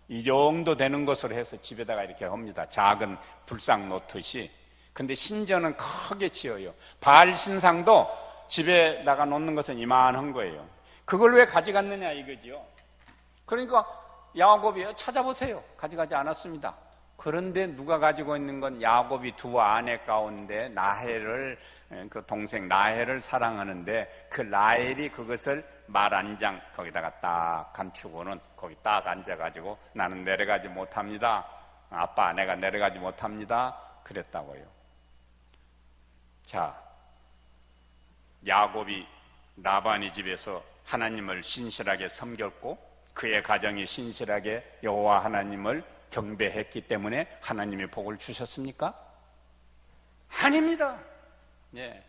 이 정도 되는 것으로 해서 집에다가 이렇게 합니다. 작은 불상 놓듯이. 근데 신전은 크게 지어요. 바알 신상도 집에다가 놓는 것은 이만한 거예요. 그걸 왜 가져갔느냐 이거지요. 그러니까 야곱이 찾아보세요. 가져가지 않았습니다. 그런데 누가 가지고 있는 건 야곱이 두 아내 가운데 라헬을 그 동생 라헬을 사랑하는데 그 라헬이 그것을 말 한 장 거기다가 딱 감추고는 거기 딱 앉아가지고 나는 내려가지 못합니다. 아빠 내가 내려가지 못합니다. 그랬다고요. 자, 야곱이 라반의 집에서 하나님을 신실하게 섬겼고 그의 가정이 신실하게 여호와 하나님을 경배했기 때문에 하나님이 복을 주셨습니까? 아닙니다. 예.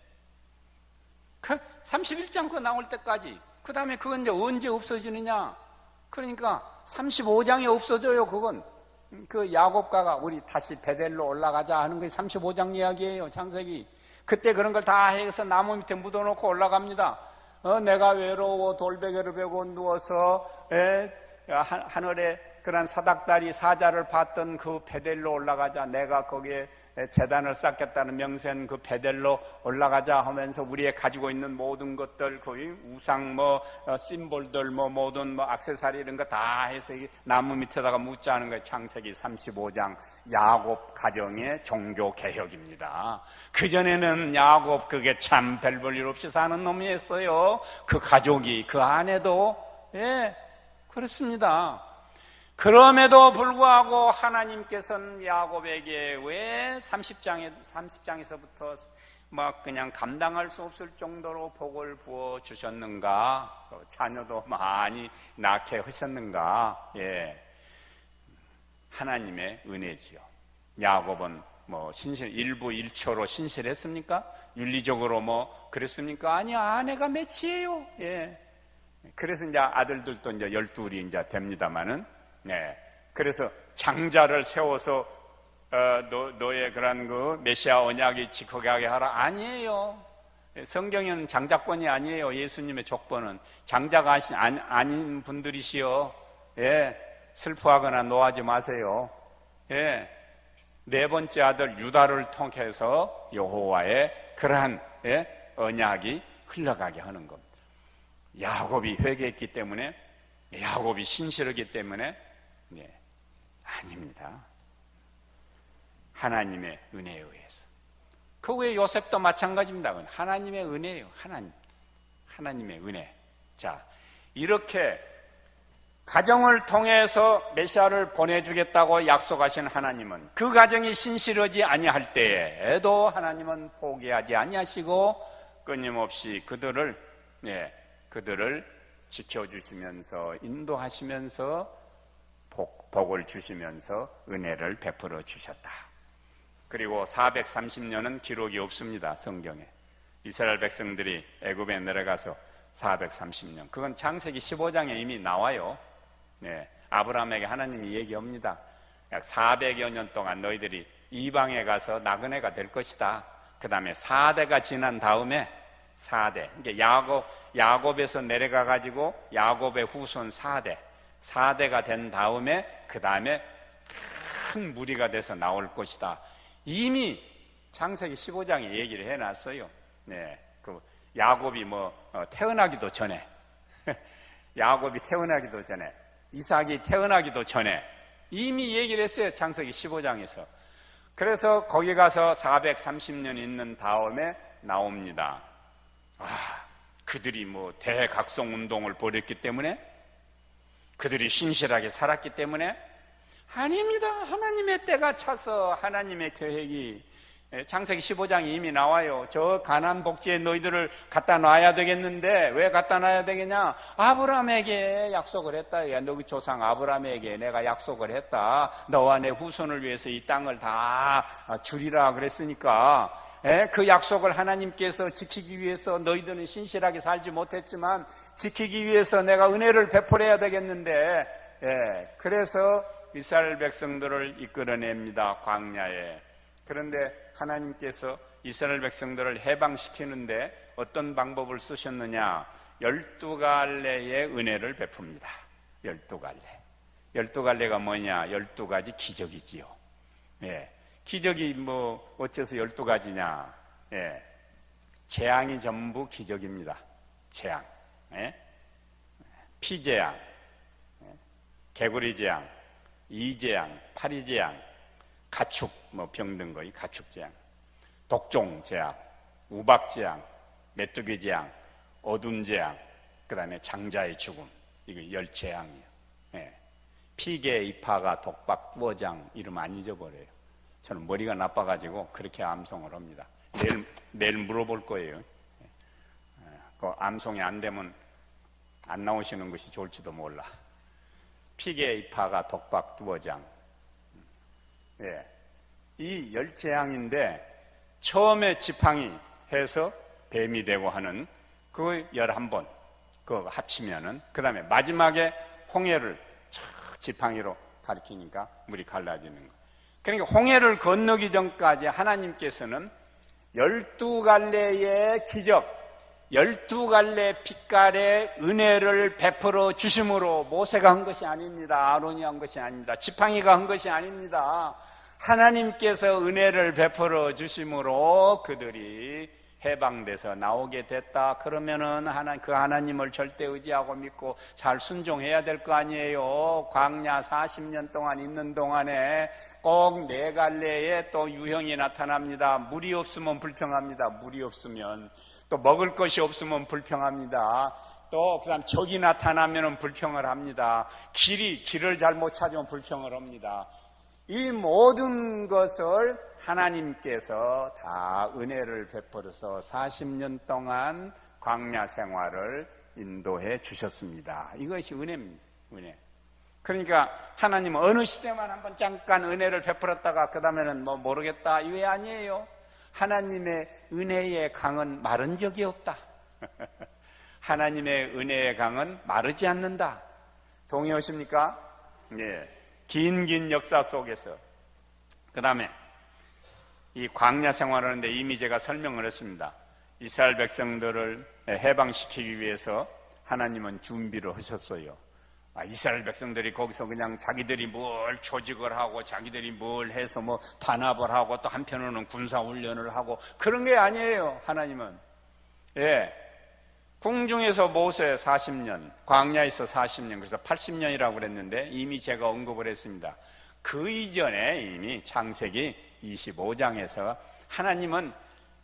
그 31장 그 나올 때까지 그 다음에 그건 이제 언제 없어지느냐? 그러니까 35장이 없어져요. 그건 그 야곱가가 우리 다시 베델로 올라가자 하는 게 35장 이야기예요. 창세기. 그때 그런 걸 다 해서 나무 밑에 묻어놓고 올라갑니다. 내가 외로워 돌베개를 베고 누워서 하늘에 그런 사닥다리 사자를 봤던 그 베델로 올라가자, 내가 거기에 제단을 쌓겠다는 명세한 그 베델로 올라가자 하면서 우리의 가지고 있는 모든 것들, 거의 우상 심볼들 모든 액세서리 이런 거 다 해서 나무 밑에다가 묻자 하는 거예요. 창세기 35장 야곱 가정의 종교 개혁입니다. 그전에는 야곱 그게 참 별 볼 일 없이 사는 놈이었어요. 그 가족이 그 안에도 그렇습니다. 그럼에도 불구하고 하나님께서는 야곱에게 왜 30장에서부터 막 그냥 감당할 수 없을 정도로 복을 부어 주셨는가? 자녀도 많이 낳게 하셨는가? 하나님의 은혜지요. 야곱은 일부 일초로 신실했습니까? 윤리적으로 그랬습니까? 아니, 아내가 몇이에요? 그래서 이제 아들들도 이제 12이 이제 됩니다만은, 그래서 장자를 세워서 너의 그런 그 메시아 언약이 지키게 하라. 아니에요. 성경에는 장자권이 아니에요. 예수님의 족보는 장자가 아닌 분들이시여. 슬퍼하거나 노하지 마세요. 네 번째 아들 유다를 통해서 여호와의 그러한 언약이 흘러가게 하는 겁니다. 야곱이 회개했기 때문에, 야곱이 신실하기 때문에 아닙니다. 하나님의 은혜에 의해서. 그 외에 요셉도 마찬가지입니다. 하나님의 은혜예요. 하나님의 은혜. 자, 이렇게 가정을 통해서 메시아를 보내주겠다고 약속하신 하나님은 그 가정이 신실하지 아니할 때에도 하나님은 포기하지 아니하시고 끊임없이 그들을 지켜주시면서 인도하시면서 복을 주시면서 은혜를 베풀어 주셨다. 그리고 430년은 기록이 없습니다. 성경에. 이스라엘 백성들이 애굽에 내려가서 430년. 그건 창세기 15장에 이미 나와요. 아브라함에게 하나님이 얘기합니다. 약 400여 년 동안 너희들이 이방에 가서 나그네가 될 것이다. 그 다음에 4대가 지난 다음에 4대. 그러니까 야곱에서 내려가 가지고 야곱의 후손 4대가 된 다음에 그 다음에 큰 무리가 돼서 나올 것이다. 이미 창세기 15장에 얘기를 해놨어요. 그 야곱이 태어나기도 전에, 야곱이 태어나기도 전에, 이삭이 태어나기도 전에 이미 얘기를 했어요. 창세기 15장에서. 그래서 거기 가서 430년 있는 다음에 나옵니다. 그들이 대각성 운동을 벌였기 때문에, 그들이 신실하게 살았기 때문에 아닙니다. 하나님의 때가 차서 하나님의 계획이, 창세기 15장이 이미 나와요. 저 가나안 복지에 너희들을 갖다 놔야 되겠는데 왜 갖다 놔야 되겠냐? 아브라함에게 약속을 했다. 너희 조상 아브라함에게 내가 약속을 했다. 너와 내 후손을 위해서 이 땅을 다 주리라 그랬으니까, 그 약속을 하나님께서 지키기 위해서 너희들은 신실하게 살지 못했지만 지키기 위해서 내가 은혜를 베풀어야 되겠는데, 그래서 이스라엘 백성들을 이끌어냅니다. 광야에. 그런데 하나님께서 이스라엘 백성들을 해방시키는데 어떤 방법을 쓰셨느냐? 12갈래의 은혜를 베풉니다. 12갈래. 12갈래가 뭐냐? 12가지 기적이지요. 기적이 어째서 12가지냐? 재앙이 전부 기적입니다. 재앙. 피재앙, 개구리재앙, 이재앙, 파리재앙, 가축, 병든 거이 가축재앙, 독종재앙, 우박재앙, 메뚜기재앙, 어둠재앙, 그 다음에 장자의 죽음. 이거 10재앙이에요. 피개, 이파가, 독박, 뚜어장 이름 안 잊어버려요. 저는 머리가 나빠가지고 그렇게 암송을 합니다. 내일 물어볼 거예요. 그 암송이 안 되면 안 나오시는 것이 좋을지도 몰라. 피개, 이파가, 독박, 뚜어장. 이 10재앙인데 처음에 지팡이 해서 뱀이 되고 하는 그 11번 그거 합치면은, 그 다음에 마지막에 홍해를 지팡이로 가리키니까 물이 갈라지는 거. 그러니까 홍해를 건너기 전까지 하나님께서는 12갈래의 기적, 12갈래 빛깔의 은혜를 베풀어 주심으로 모세가 한 것이 아닙니다. 아론이 한 것이 아닙니다. 지팡이가 한 것이 아닙니다. 하나님께서 은혜를 베풀어 주심으로 그들이 해방돼서 나오게 됐다. 그러면은 그 하나님을 절대 의지하고 믿고 잘 순종해야 될 거 아니에요. 광야 40년 동안 있는 동안에 꼭 4갈래의 또 유형이 나타납니다. 물이 없으면 불평합니다. 물이 없으면 또 먹을 것이 없으면 불평합니다. 또 그다음 적이 나타나면 불평을 합니다. 길을 잘못 찾으면 불평을 합니다. 이 모든 것을 하나님께서 다 은혜를 베풀어서 40년 동안 광야 생활을 인도해 주셨습니다. 이것이 은혜입니다. 은혜. 그러니까 하나님은 어느 시대만 한번 잠깐 은혜를 베풀었다가 그 다음에는 뭐 모르겠다 이게 아니에요. 하나님의 은혜의 강은 마른 적이 없다. 하나님의 은혜의 강은 마르지 않는다. 동의하십니까? 예. 긴 역사 속에서 그 다음에 이 광야 생활을 하는데 이미 제가 설명을 했습니다. 이스라엘 백성들을 해방시키기 위해서 하나님은 준비를 하셨어요. 이스라엘 백성들이 거기서 그냥 자기들이 뭘 조직을 하고 자기들이 뭘 해서 뭐 단합을 하고 또 한편으로는 군사훈련을 하고 그런 게 아니에요. 하나님은 궁중에서 모세 40년, 광야에서 40년, 그래서 80년이라고 그랬는데 이미 제가 언급을 했습니다. 그 이전에 이미 창세기 25장에서 하나님은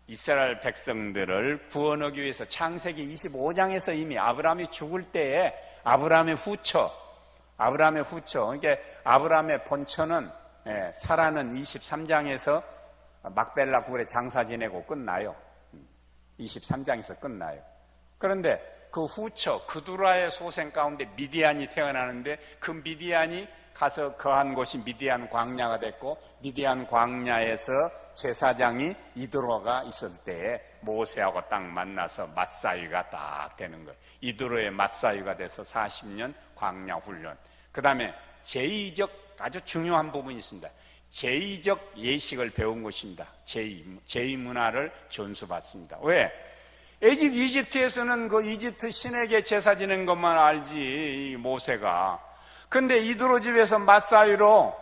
이스라엘 백성들을 구원하기 위해서 창세기 25장에서 이미 아브라함이 죽을 때에 아브라함의 후처, 그러니까 아브라함의 본처는 사라는 23장에서 막벨라 굴에 장사 지내고 끝나요. 23장에서 끝나요. 그런데 그 후처 그두라의 소생 가운데 미디안이 태어나는데 그 미디안이 가서 거한 곳이 미디안 광야가 됐고 미디안 광야에서 제사장이 이드로가 있을 때에 모세하고 딱 만나서 맞사위가 딱 되는 거예요. 이드로의 맞사위가 돼서 40년 광야 훈련. 그 다음에 제2적 아주 중요한 부분이 있습니다. 제2적 예식을 배운 것입니다. 제2 문화를 전수받습니다. 왜? 이집트에서는 그 이집트 신에게 제사 지낸 것만 알지 모세가. 근데 이드로 집에서 맞사위로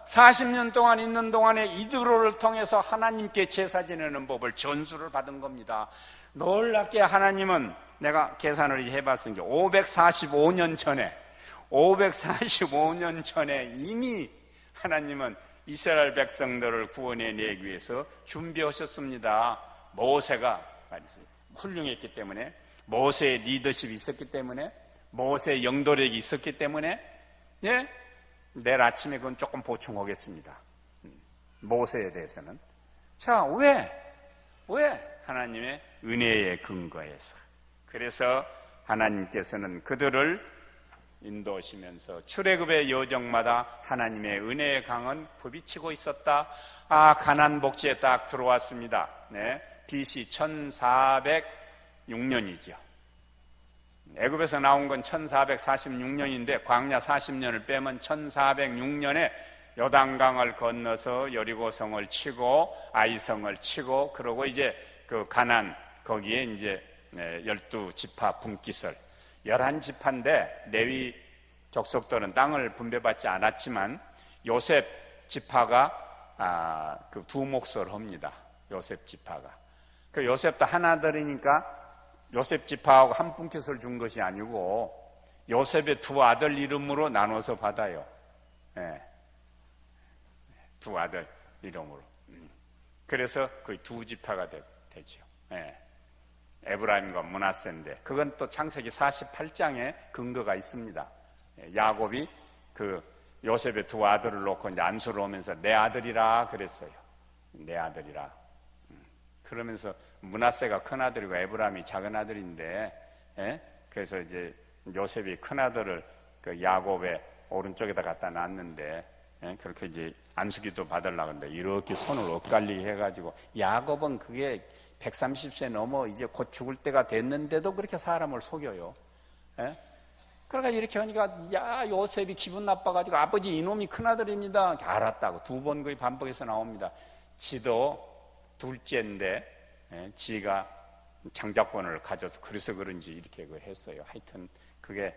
40년 동안 있는 동안에 이드로를 통해서 하나님께 제사 지내는 법을 전수를 받은 겁니다. 놀랍게 하나님은 내가 계산을 해봤으니까 545년 전에 이미 하나님은 이스라엘 백성들을 구원해내기 위해서 준비하셨습니다. 모세가 훌륭했기 때문에, 모세의 리더십이 있었기 때문에, 모세의 영도력이 있었기 때문에, 내일 아침에 그건 조금 보충하겠습니다. 모세에 대해서는. 자, 왜? 하나님의 은혜의 근거에서. 그래서 하나님께서는 그들을 인도하시면서 출애굽의 여정마다 하나님의 은혜의 강은 부비치고 있었다. 가나안 복지에 딱 들어왔습니다. BC 1406년이죠. 애굽에서 나온 건 1446년인데 광야 40년을 빼면 1406년에 요단강을 건너서 여리고성을 치고 아이성을 치고 그러고 이제 그 가나안 거기에 이제 12지파 분깃을 11지파인데 레위 족속들은 땅을 분배받지 않았지만 요셉 지파가 그 두 몫을 합니다. 요셉 지파가. 그 요셉도 하나들이니까 요셉 지파하고 한 분깃을 준 것이 아니고 요셉의 두 아들 이름으로 나눠서 받아요. 두 아들 이름으로. 그래서 거의 두 지파가 되죠. 에브라임과 므낫세인데 그건 또 창세기 48장에 근거가 있습니다. 야곱이 그 요셉의 두 아들을 놓고 이제 안수를 오면서 내 아들이라 그랬어요. 내 아들이라. 그러면서 므낫세가 큰 아들이고 에브라임이 작은 아들인데, 그래서 이제 요셉이 큰 아들을 그 야곱의 오른쪽에다 갖다 놨는데, 그렇게 이제 안수기도 받으려고 하는데 이렇게 손을 엇갈리게 해가지고 야곱은 그게 130세 넘어 이제 곧 죽을 때가 됐는데도 그렇게 사람을 속여요. 그러니까 이렇게 하니까 요셉이 기분 나빠가지고 아버지 이놈이 큰아들입니다. 알았다고 두 번 거의 반복해서 나옵니다. 지도 둘째인데 지가 장자권을 가져서 그래서 그런지 이렇게 했어요. 하여튼 그게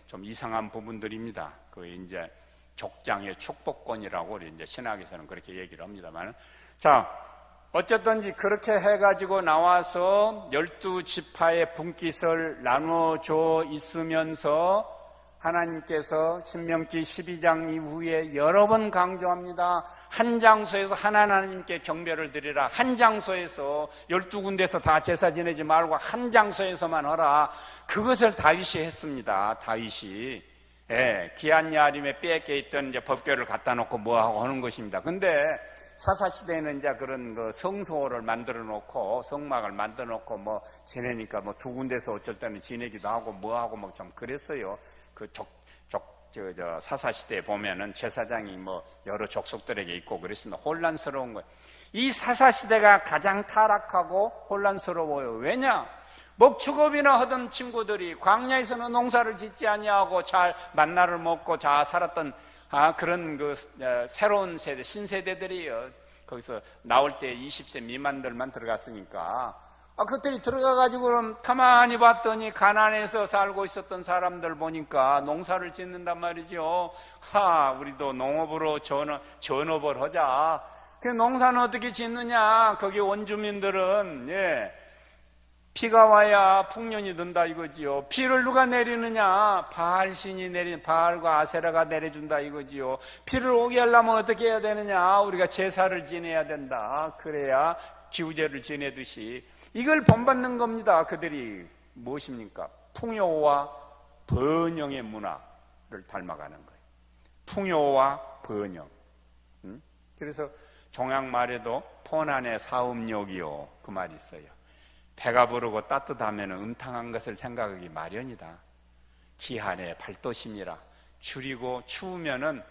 좀 이상한 부분들입니다. 그 이제 족장의 축복권이라고 이제 신학에서는 그렇게 얘기를 합니다만, 자 어쨌든지 그렇게 해가지고 나와서 12지파의 분깃을 나눠줘 있으면서 하나님께서 신명기 12장 이후에 여러 번 강조합니다. 한 장소에서 하나님께 경배를 드리라. 한 장소에서 12군데서 다 제사 지내지 말고 한 장소에서만 하라. 그것을 다윗이 했습니다. 다윗이 기한 야림에 빼앗겨 있던 이제 법궤를 갖다 놓고 뭐하고 하는 것입니다. 근데 사사시대에는 이제 그런 그 성소를 만들어 놓고 성막을 만들어 놓고 뭐 지내니까 뭐 두 군데서 어쩔 때는 지내기도 하고 뭐하고 뭐 좀 그랬어요. 그 사사시대에 보면은 제사장이 뭐 여러 족속들에게 있고 그랬습니다. 혼란스러운 거예요. 이 사사시대가 가장 타락하고 혼란스러워요. 왜냐? 먹축업이나 하던 친구들이 광야에서는 농사를 짓지 아니하고 잘 만나를 먹고 잘 살았던 그런 그 새로운 세대, 신세대들이요. 거기서 나올 때 20세 미만들만 들어갔으니까 그들이 들어가가지고 그럼 가만히 봤더니 가난해서 살고 있었던 사람들 보니까 농사를 짓는단 말이죠. 우리도 농업으로 전업을 하자. 그 농사는 어떻게 짓느냐? 거기 원주민들은 비가 와야 풍년이 든다 이거지요. 비를 누가 내리느냐? 바알신이 바알과 아세라가 내려준다 이거지요. 비를 오게 하려면 어떻게 해야 되느냐? 우리가 제사를 지내야 된다. 그래야 기우제를 지내듯이. 이걸 본받는 겁니다. 그들이 무엇입니까? 풍요와 번영의 문화를 닮아가는 거예요. 풍요와 번영. 그래서 종양말에도 포난의 사음욕이요 그 말이 있어요. 배가 부르고 따뜻하면 음탕한 것을 생각하기 마련이다. 기한의 발도심이라. 줄이고 추우면은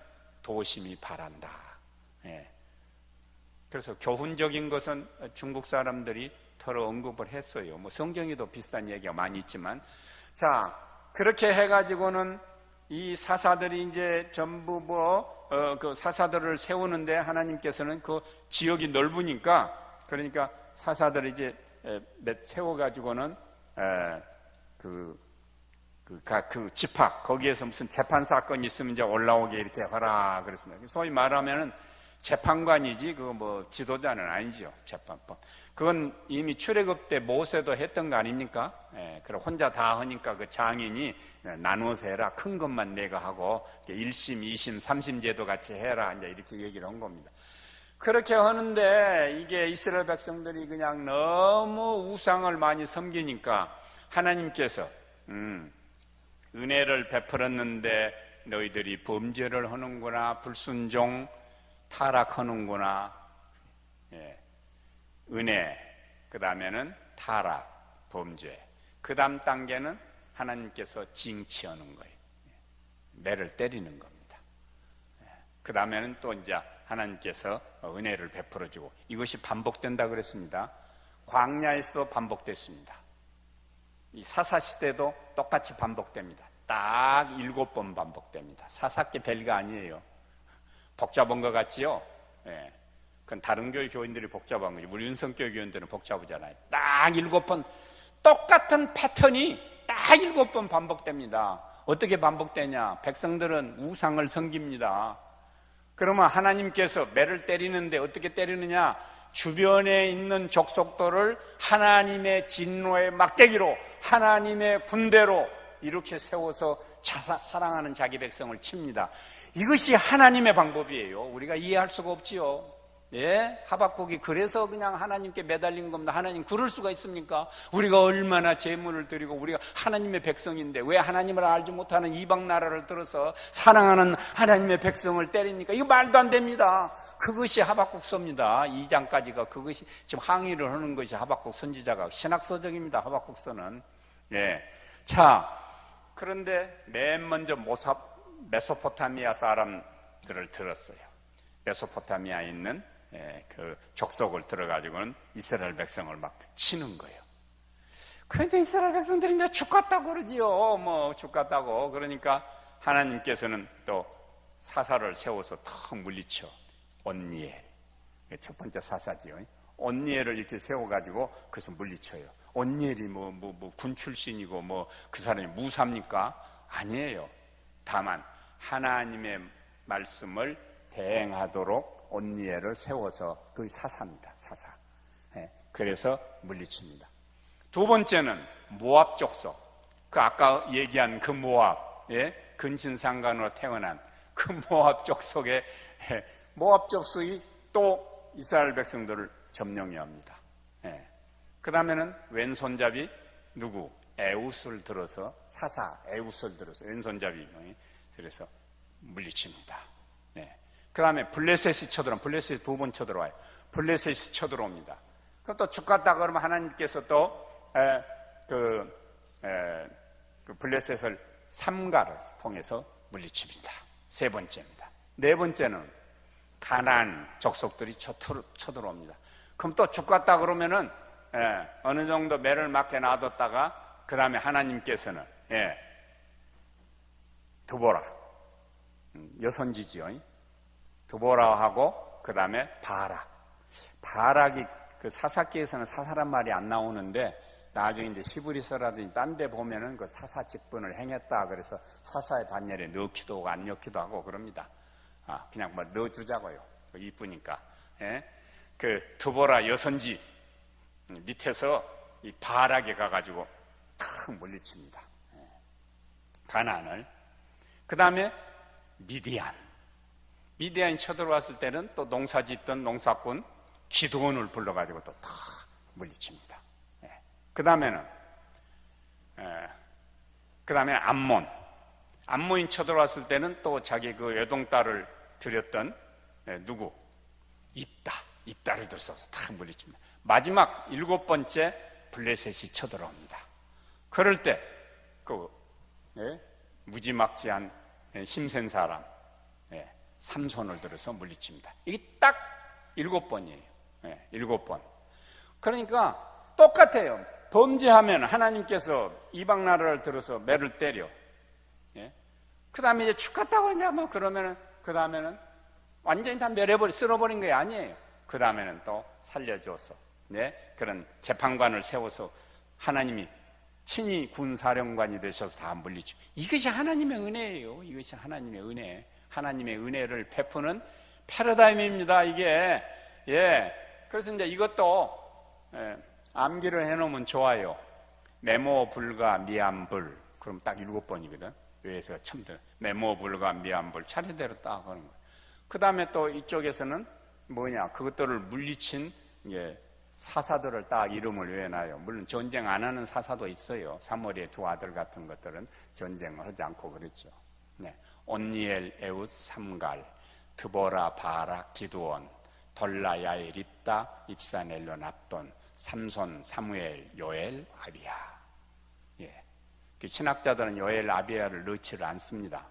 도심이 바란다. 그래서 교훈적인 것은 중국 사람들이 서로 언급을 했어요. 뭐 성경에도 비슷한 얘기가 많이 있지만, 자 그렇게 해가지고는 이 사사들이 이제 전부 그 사사들을 세우는데 하나님께서는 그 지역이 넓으니까 그러니까 사사들을 이제 세워가지고는 그 지파 거기에서 무슨 재판 사건이 있으면 이제 올라오게 이렇게 하라 그랬습니다. 소위 말하면은 재판관이지 그거 뭐 지도자는 아니죠. 재판법. 그건 이미 출애굽 때 모세도 했던 거 아닙니까? 그럼 혼자 다 하니까 그 장인이 나누어서 해라. 큰 것만 내가 하고 1심, 2심, 3심 제도 같이 해라. 이제 이렇게 얘기를 한 겁니다. 그렇게 하는데 이게 이스라엘 백성들이 그냥 너무 우상을 많이 섬기니까 하나님께서 은혜를 베풀었는데 너희들이 범죄를 하는구나. 불순종 타락하는구나. 은혜, 그 다음에는 타락, 범죄. 그 다음 단계는 하나님께서 징치하는 거예요. 매를 때리는 겁니다. 그 다음에는 또 이제 하나님께서 은혜를 베풀어주고 이것이 반복된다 그랬습니다. 광야에서도 반복됐습니다. 이 사사시대도 똑같이 반복됩니다. 딱 7번 반복됩니다. 사사께 별거 아니에요. 복잡한 것 같지요? 그건 다른 교회 교인들이 복잡한 거지. 우리 윤성교회 교인들은 복잡하잖아요. 딱 7번 똑같은 패턴이 딱 7번 반복됩니다. 어떻게 반복되냐? 백성들은 우상을 섬깁니다. 그러면 하나님께서 매를 때리는데 어떻게 때리느냐? 주변에 있는 족속들을 하나님의 진노의 막대기로 하나님의 군대로 이렇게 세워서 사랑하는 자기 백성을 칩니다. 이것이 하나님의 방법이에요. 우리가 이해할 수가 없지요. 하박국이 그래서 그냥 하나님께 매달린 겁니다. 하나님 그럴 수가 있습니까? 우리가 얼마나 제물을 드리고 우리가 하나님의 백성인데 왜 하나님을 알지 못하는 이방 나라를 들어서 사랑하는 하나님의 백성을 때립니까? 이거 말도 안 됩니다. 그것이 하박국서입니다. 2장까지가 그것이 지금 항의를 하는 것이 하박국 선지자가 신학서적입니다. 하박국서는. 자, 그런데 맨 먼저 메소포타미아 사람들을 들었어요. 메소포타미아에 있는 그 족속을 들어가지고는 이스라엘 백성을 막 치는 거예요. 그런데 이스라엘 백성들이 이제 죽겠다고 그러지요. 뭐 죽겠다고. 그러니까 하나님께서는 또 사사를 세워서 턱 물리쳐. 온니엘. 첫 번째 사사지요. 온니엘을 이렇게 세워가지고 그래서 물리쳐요. 온니엘이 군 출신이고 그 사람이 무사입니까? 아니에요. 다만 하나님의 말씀을 대행하도록 온니엘을 세워서 그 사사입니다. 사사. 그래서 물리칩니다. 두 번째는 모압 족속. 그 아까 얘기한 그 모압, 근친상간으로 태어난 그 모압 족속이 또 이스라엘 백성들을 점령해야 합니다. 그 다음에는 왼손잡이 누구? 에웃을 들어서 사사 에웃을 들어서 왼손잡이 들어서 물리칩니다. 그 다음에 블레셋이 쳐들어옵니다. 블레셋이 두 번 쳐들어와요. 블레셋이 쳐들어옵니다. 그럼 또 죽겠다 그러면 하나님께서 또 그 블레셋을 삼가를 통해서 물리칩니다. 세 번째입니다. 네 번째는 가나안 족속들이 쳐들어옵니다. 그럼 또 죽겠다 그러면은 어느 정도 매를 맞게 놔뒀다가 그 다음에 하나님께서는 드보라 여선지지요. 드보라하고 그 다음에 바락이 그 사사기에서는 사사란 말이 안 나오는데 나중에 이제 히브리서라든지 딴 데 보면은 그 사사 직분을 행했다 그래서 사사의 반열에 넣기도 하고 안 넣기도 하고 그럽니다. 그냥 넣어주자고요. 이쁘니까. 그 드보라 여선지 밑에서 이 바락에 가가지고 탁 물리칩니다. 가나안을. 그 다음에 미디안이 쳐들어왔을 때는 또 농사 짓던 농사꾼 기드온을 불러가지고 또 탁 물리칩니다. 그 다음에 암몬이 쳐들어왔을 때는 또 자기 그 외동딸을 들였던 누구? 입다를 들어서 탁 물리칩니다. 마지막 7번째 블레셋이 쳐들어옵니다. 그럴 때 무지막지한 힘센 사람 삼손을 들어서 물리칩니다. 이게 딱 7번이에요. 7번. 그러니까 똑같아요. 범죄하면 하나님께서 이방 나라를 들어서 매를 때려. 그 다음에 이제 죽겠다고 하냐, 그러면은, 그 다음에는 완전히 다 쓸어버린 게 아니에요. 그 다음에는 또 살려줘서, 그런 재판관을 세워서 하나님이 친히 군사령관이 되셔서 다 물리죠. 이것이 하나님의 은혜예요. 이것이 하나님의 은혜. 하나님의 은혜를 베푸는 패러다임입니다, 이게. 그래서 이제 이것도, 암기를 해놓으면 좋아요. 메모, 불가, 미암불. 그럼 딱 7번이거든. 여기서 처음 들어. 메모, 불가, 미암불. 차례대로 딱 하는 거예요. 그 다음에 또 이쪽에서는 그것들을 물리친, 사사들을 딱 이름을 외워놔요. 물론 전쟁 안 하는 사사도 있어요. 사무엘의 두 아들 같은 것들은 전쟁을 하지 않고 그랬죠. 온니엘, 에웃, 삼갈, 드보라, 바락, 기드온, 돌라, 야엘, 입다, 입산, 엘론, 압돈, 삼손, 사무엘, 요엘, 아비야. 신학자들은 요엘, 아비야를 넣지를 않습니다.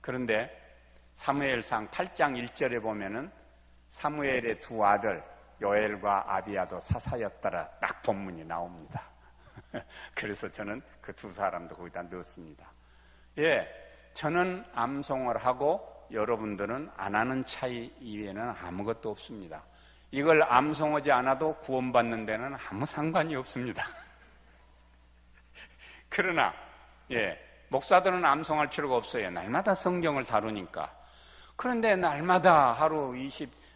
그런데 사무엘상 8장 1절에 보면은 사무엘의 두 아들 요엘과 아비야도 사사였더라 딱 본문이 나옵니다. 그래서 저는 그 두 사람도 거기다 넣었습니다. 저는 암송을 하고 여러분들은 안 하는 차이 이외에는 아무것도 없습니다. 이걸 암송하지 않아도 구원받는 데는 아무 상관이 없습니다. 그러나 목사들은 암송할 필요가 없어요. 날마다 성경을 다루니까. 그런데 날마다 하루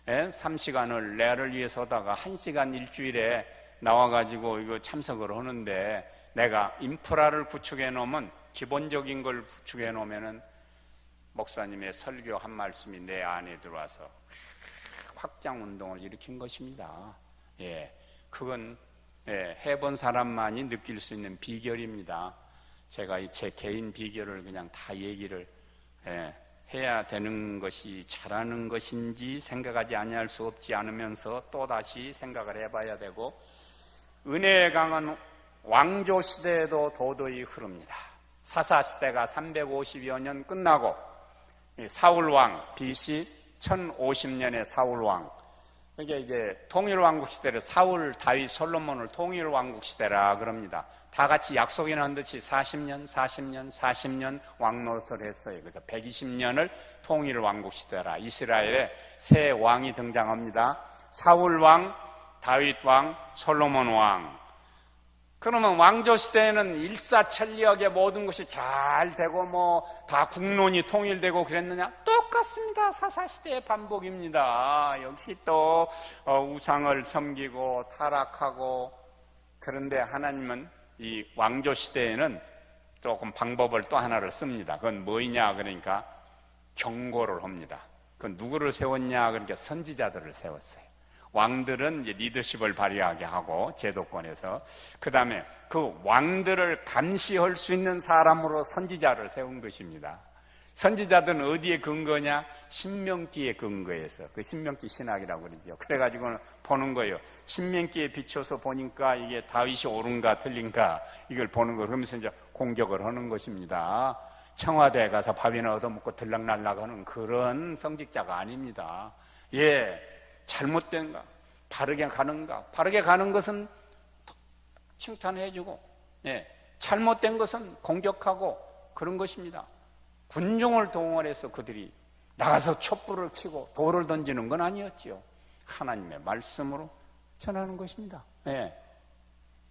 23시간을 레아를 위해서 하다가 1시간 일주일에 나와가지고 이거 참석을 하는데 내가 인프라를 구축해 놓으면 기본적인 걸 구축해 놓으면은 목사님의 설교 한 말씀이 내 안에 들어와서 확장 운동을 일으킨 것입니다. 그건 해본 사람만이 느낄 수 있는 비결입니다. 제가 제 개인 비결을 그냥 다 얘기를 해야 되는 것이 잘하는 것인지 생각하지 아니할 수 없지 않으면서 또다시 생각을 해봐야 되고 은혜에 강한 왕조 시대에도 도저히 흐릅니다. 사사 시대가 350여 년 끝나고 사울왕 BC 1050년의 사울왕 이게 이제 통일왕국 시대를 사울, 다윗, 솔로몬을 통일왕국 시대라 그럽니다. 다 같이 약속이 난 듯이 40년 왕노릇을 했어요. 그래서 120년을 통일왕국 시대라 이스라엘에 새 왕이 등장합니다. 사울왕 다윗 왕, 솔로몬 왕. 그러면 왕조 시대에는 일사천리하게 모든 것이 잘 되고 뭐 다 국론이 통일되고 그랬느냐? 똑같습니다. 사사시대의 반복입니다. 역시 또 우상을 섬기고 타락하고. 그런데 하나님은 이 왕조 시대에는 조금 방법을 또 하나를 씁니다. 그건 뭐냐? 그러니까 경고를 합니다. 그건 누구를 세웠냐? 그러니까 선지자들을 세웠어요. 왕들은 이제 리더십을 발휘하게 하고 제도권에서, 그 다음에 그 왕들을 감시할 수 있는 사람으로 선지자를 세운 것입니다. 선지자들은 어디에 근거냐? 신명기에 근거해서, 그 신명기 신학이라고 그러죠. 그래가지고 보는 거예요. 신명기에 비춰서 보니까 이게 다윗이 옳은가 틀린가 이걸 보는 거. 그러면서 이제 공격을 하는 것입니다. 청와대에 가서 밥이나 얻어먹고 들락날락 하는 그런 성직자가 아닙니다. 잘못된가? 바르게 가는가? 바르게 가는 것은 칭찬해주고, 잘못된 것은 공격하고 그런 것입니다. 군중을 동원해서 그들이 나가서 촛불을 켜고 돌을 던지는 건 아니었지요. 하나님의 말씀으로 전하는 것입니다.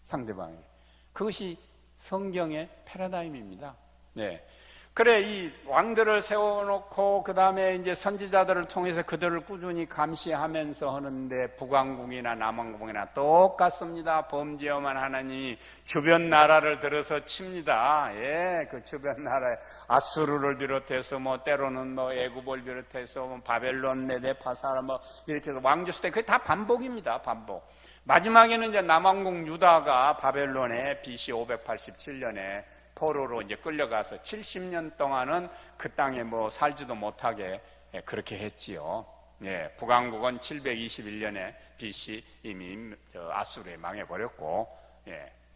상대방에게. 그것이 성경의 패러다임입니다. 그래, 이 왕들을 세워놓고 그 다음에 이제 선지자들을 통해서 그들을 꾸준히 감시하면서 하는데, 북왕국이나 남왕국이나 똑같습니다. 범죄험한 하나님이 주변 나라를 들어서 칩니다. 그 주변 나라에 아수르를 비롯해서 뭐 때로는 뭐 애굽을 비롯해서 뭐 바벨론, 메데파사라 뭐 이렇게 해서 왕조 시대 그게 다 반복입니다. 반복. 마지막에는 이제 남왕국 유다가 바벨론에 BC 587년에 포로로 이제 끌려가서 70년 동안은 그 땅에 뭐 살지도 못하게 그렇게 했지요. 북왕국은 721년에 BC 이미 아수르에 망해버렸고,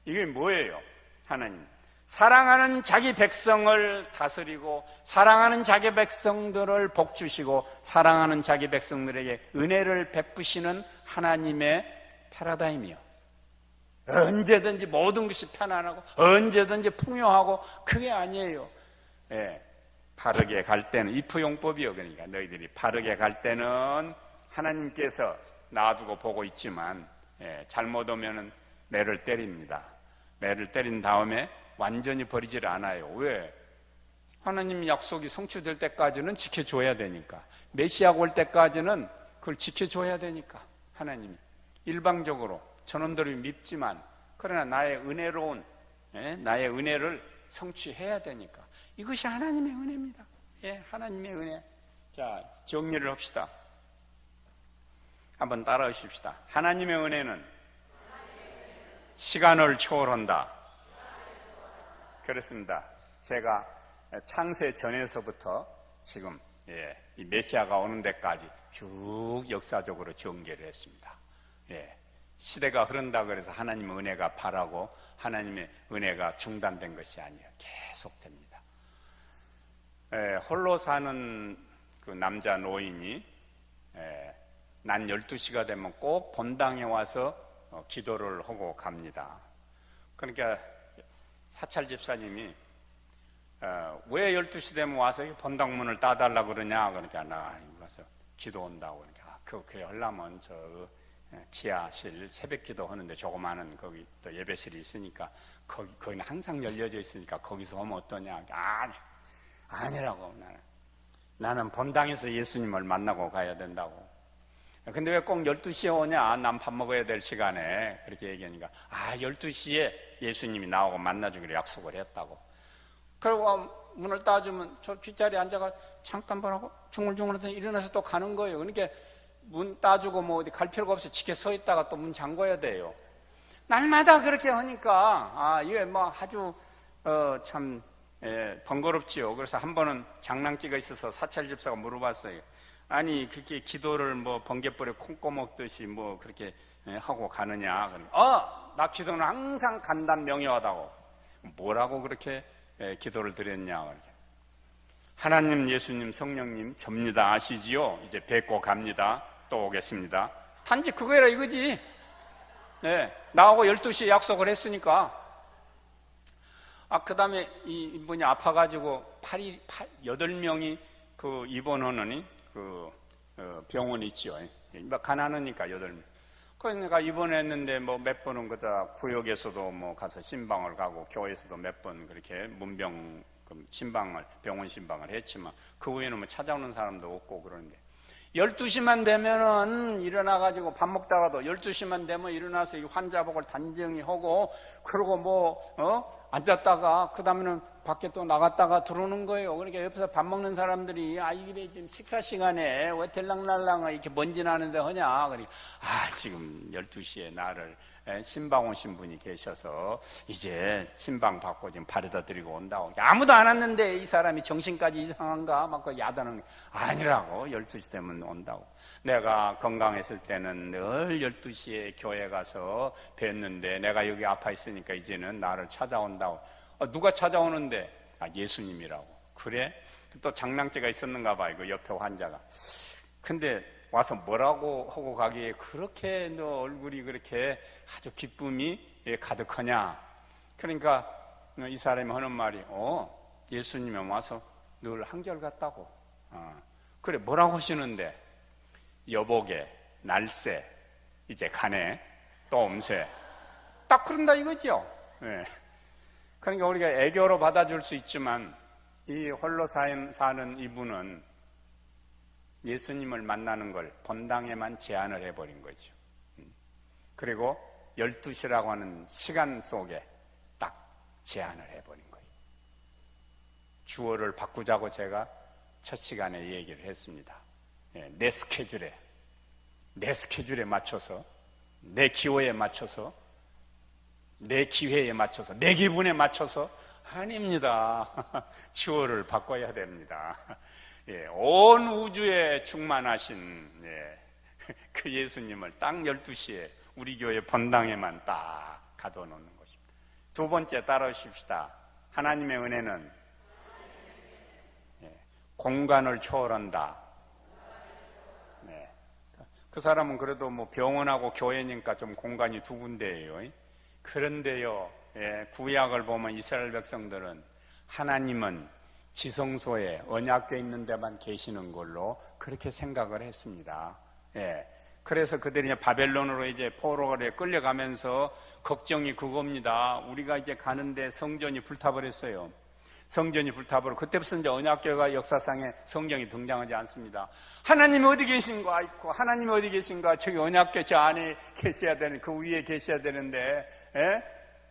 이게 뭐예요? 하나님 사랑하는 자기 백성을 다스리고, 사랑하는 자기 백성들을 복주시고, 사랑하는 자기 백성들에게 은혜를 베푸시는 하나님의 패러다임이요. 언제든지 모든 것이 편안하고 언제든지 풍요하고 그게 아니에요. 바르게 갈 때는 이프용법이요. 그러니까 너희들이 바르게 갈 때는 하나님께서 놔두고 보고 있지만 잘못 오면은 매를 때립니다. 매를 때린 다음에 완전히 버리질 않아요. 왜? 하나님 약속이 성취될 때까지는 지켜줘야 되니까, 메시아가 올 때까지는 그걸 지켜줘야 되니까. 하나님이 일방적으로 저놈들이 밉지만 그러나 나의 은혜로운 나의 은혜를 성취해야 되니까. 이것이 하나님의 은혜입니다. 하나님의 은혜. 자, 정리를 합시다. 한번 따라하십시다. 하나님의 은혜는 시간을 초월한다. 그렇습니다. 제가 창세 전에서부터 지금 이 메시아가 오는 데까지 쭉 역사적으로 전개를 했습니다. 시대가 흐른다 그래서 하나님의 은혜가 바라고 하나님의 은혜가 중단된 것이 아니에요. 계속됩니다. 홀로 사는 그 남자 노인이 낮 12시가 되면 꼭 본당에 와서 기도를 하고 갑니다. 그러니까 사찰 집사님이 왜 12시 되면 와서 본당 문을 따달라고 그러냐? 그러니까 나 와서 기도 온다고. 그러니까 그래 하려면 저 지하실 새벽 기도 하는데 조그마한 거기 또 예배실이 있으니까 거기는 항상 열려져 있으니까 거기서 하면 어떠냐? 아니라고. 나는 본당에서 예수님을 만나고 가야 된다고. 근데 왜 꼭 12시에 오냐? 난 밥 먹어야 될 시간에. 그렇게 얘기하니까 12시에 예수님이 나오고 만나주기로 약속을 했다고. 그리고 문을 따주면 저 뒷자리에 앉아가 잠깐 보라고 중얼중얼하더니 일어나서 또 가는 거예요. 그러니까 문 따주고 뭐 어디 갈 필요가 없이 지켜 서 있다가 또 문 잠궈야 돼요. 날마다 그렇게 하니까 이게 뭐 아주 참 번거롭지요. 그래서 한 번은 장난기가 있어서 사찰 집사가 물어봤어요. 아니 그렇게 기도를 뭐 번갯불에 콩 꺼먹듯이 뭐 그렇게 하고 가느냐? 나 기도는 항상 간단 명료하다고. 뭐라고 그렇게 기도를 드렸냐? 하나님, 예수님, 성령님 접니다. 아시지요? 이제 뵙고 갑니다. 또 오겠습니다. 단지 그거라 이거지. 나하고 12시에 약속을 했으니까. 그 다음에 이분이 아파가지고 8명이 그 입원하는 그 병원이 있죠. 가난하니까 8명. 그러니까 입원했는데 뭐 몇 번은 그다 구역에서도 뭐 가서 신방을 가고 교회에서도 몇 번 그렇게 문병 신방을 병원 신방을 했지만 그 후에는 뭐 찾아오는 사람도 없고 그러는데 12시만 되면은 일어나가지고 밥 먹다가도 12시만 되면 일어나서 이 환자복을 단정히 하고 그러고 뭐 앉았다가 그 다음에는 밖에 또 나갔다가 들어오는 거예요. 그러니까 옆에서 밥 먹는 사람들이 이게 지금 식사 시간에 왜 들랑날랑 이렇게 먼지 나는데 하냐. 그러니까 지금 12시에 나를 신방 오신 분이 계셔서 이제 신방 받고 지금 바래다 드리고 온다고. 아무도 안 왔는데 이 사람이 정신까지 이상한가 막 야단하는 게 아니라고. 12시 되면 온다고. 내가 건강했을 때는 늘 12시에 교회 가서 뵀는데 내가 여기 아파 있으니까 이제는 나를 찾아온다고. 누가 찾아오는데? 예수님이라고. 그래? 또 장난기가 있었는가 봐, 이거 옆에 환자가. 근데 와서 뭐라고 하고 가기에 그렇게 너 얼굴이 그렇게 아주 기쁨이 가득하냐? 그러니까 이 사람이 하는 말이 예수님이 와서 늘 한결같다고. 그래, 뭐라고 하시는데? 여보게, 날새, 이제 가네, 또 엄새. 딱 그런다 이거죠. 네. 그러니까 우리가 애교로 받아줄 수 있지만 이 홀로 사는 이분은 예수님을 만나는 걸 본당에만 제한을 해버린 거죠. 그리고 12시라고 하는 시간 속에 딱 제한을 해버린 거예요. 주어를 바꾸자고 제가 첫 시간에 얘기를 했습니다. 내 스케줄에 맞춰서, 내 기호에 맞춰서, 내 기회에 맞춰서, 내 기분에 맞춰서 아닙니다. 주어를 바꿔야 됩니다. 온 우주에 충만하신 그 예수님을 딱 12시에 우리 교회 본당에만 딱 가둬놓는 것입니다. 두 번째 따라오십시다. 하나님의 은혜는 공간을 초월한다. 그 사람은 그래도 뭐 병원하고 교회니까 좀 공간이 두 군데예요. 그런데요, 구약을 보면 이스라엘 백성들은 하나님은 지성소에 언약궤 있는 데만 계시는 걸로 그렇게 생각을 했습니다. 그래서 그들이 바벨론으로 이제 포로에 끌려가면서 걱정이 그겁니다. 우리가 이제 가는데 성전이 불타버렸어요. 성전이 불타버리고 그때부터 이제 언약궤가 역사상에 성경이 등장하지 않습니다. 하나님이 어디 계신가 있고 하나님이 어디 계신가 저기 언약궤 저 안에 계셔야 되는 그 위에 계셔야 되는데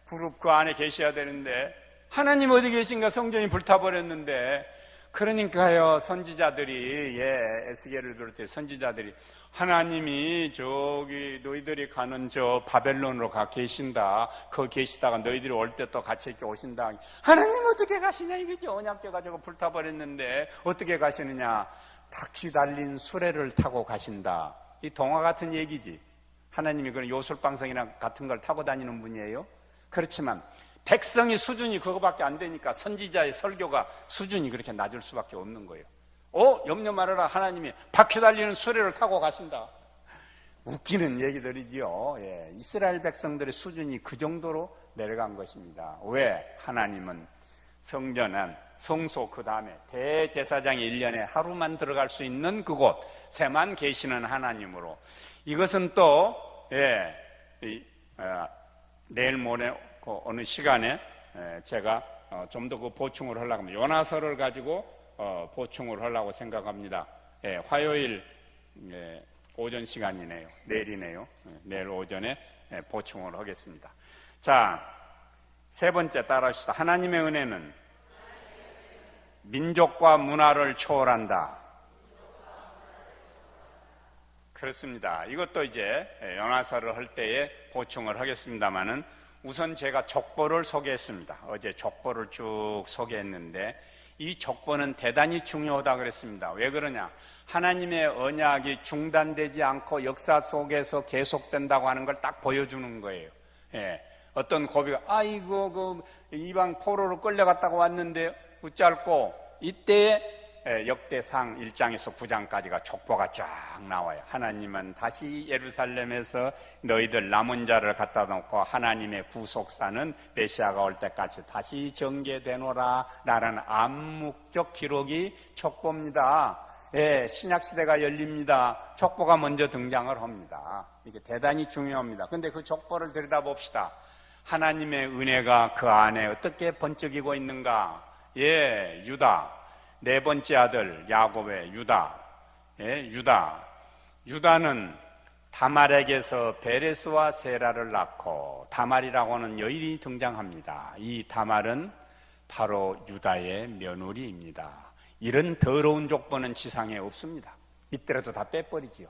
그룹 그 안에 계셔야 되는데 하나님 어디 계신가 성전이 불타버렸는데 그러니까요 선지자들이 에스겔을 비롯해 선지자들이 하나님이 저기 너희들이 가는 저 바벨론으로 가 계신다. 거기 계시다가 너희들이 올 때 또 같이 이렇게 오신다. 하나님 어떻게 가시냐 이거죠. 언약궤가 저거 불타버렸는데 어떻게 가시느냐. 바퀴 달린 수레를 타고 가신다. 이 동화 같은 얘기지. 하나님이 그런 요술방송이나 같은 걸 타고 다니는 분이에요. 그렇지만 백성의 수준이 그거밖에 안 되니까 선지자의 설교가 수준이 그렇게 낮을 수밖에 없는 거예요. 염려 말아라. 하나님이 바퀴 달리는 수레를 타고 가신다. 웃기는 얘기들이지요. 이스라엘 백성들의 수준이 그 정도로 내려간 것입니다. 왜? 하나님은 성전은 성소 그 다음에 대제사장이 1년에 하루만 들어갈 수 있는 그곳에만 계시는 하나님으로. 이것은 또 내일 모레 어느 시간에 제가 좀 더 그 보충을 하려고 합니다. 요나서를 가지고 보충을 하려고 생각합니다. 화요일 오전 시간이네요. 내일이네요. 내일 오전에 보충을 하겠습니다. 자, 세 번째 따라하시다. 하나님의 은혜는 민족과 문화를 초월한다. 그렇습니다. 이것도 이제 요나서를 할 때에 보충을 하겠습니다만은 우선 제가 족보를 소개했습니다. 어제 족보를 쭉 소개했는데 이 족보는 대단히 중요하다 그랬습니다. 왜 그러냐? 하나님의 언약이 중단되지 않고 역사 속에서 계속된다고 하는 걸 딱 보여주는 거예요. 어떤 고비가 아이고 그 이방 포로로 끌려갔다고 왔는데 웃잘고 이때에 역대상 1장에서 9장까지가 족보가 쫙 나와요. 하나님은 다시 예루살렘에서 너희들 남은 자를 갖다 놓고 하나님의 구속사는 메시아가 올 때까지 다시 전개되노라 라는 암묵적 기록이 족보입니다. 신약시대가 열립니다. 족보가 먼저 등장을 합니다. 이게 대단히 중요합니다. 근데 그 족보를 들여다봅시다. 하나님의 은혜가 그 안에 어떻게 번쩍이고 있는가? 유다, 네 번째 아들 야곱의 유다. 유다는 다말에게서 베레스와 세라를 낳고, 다말이라고 하는 여인이 등장합니다. 이 다말은 바로 유다의 며느리입니다. 이런 더러운 족보는 지상에 없습니다. 이때라도 다 빼버리지요.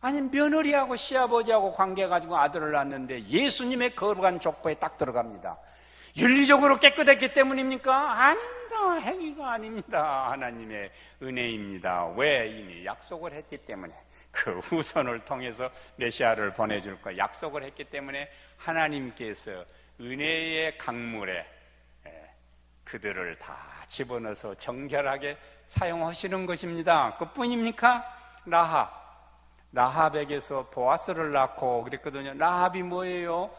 아니, 며느리하고 시아버지하고 관계 가지고 아들을 낳았는데 예수님의 거룩한 족보에 딱 들어갑니다. 윤리적으로 깨끗했기 때문입니까? 아닙니다. 행위가 아닙니다. 하나님의 은혜입니다. 왜? 이미 약속을 했기 때문에, 그 후손을 통해서 메시아를 보내줄 거 약속을 했기 때문에 하나님께서 은혜의 강물에 그들을 다 집어넣어서 정결하게 사용하시는 것입니다. 그뿐입니까? 라합에게서 보아스를 낳고 그랬거든요. 라합이 뭐예요?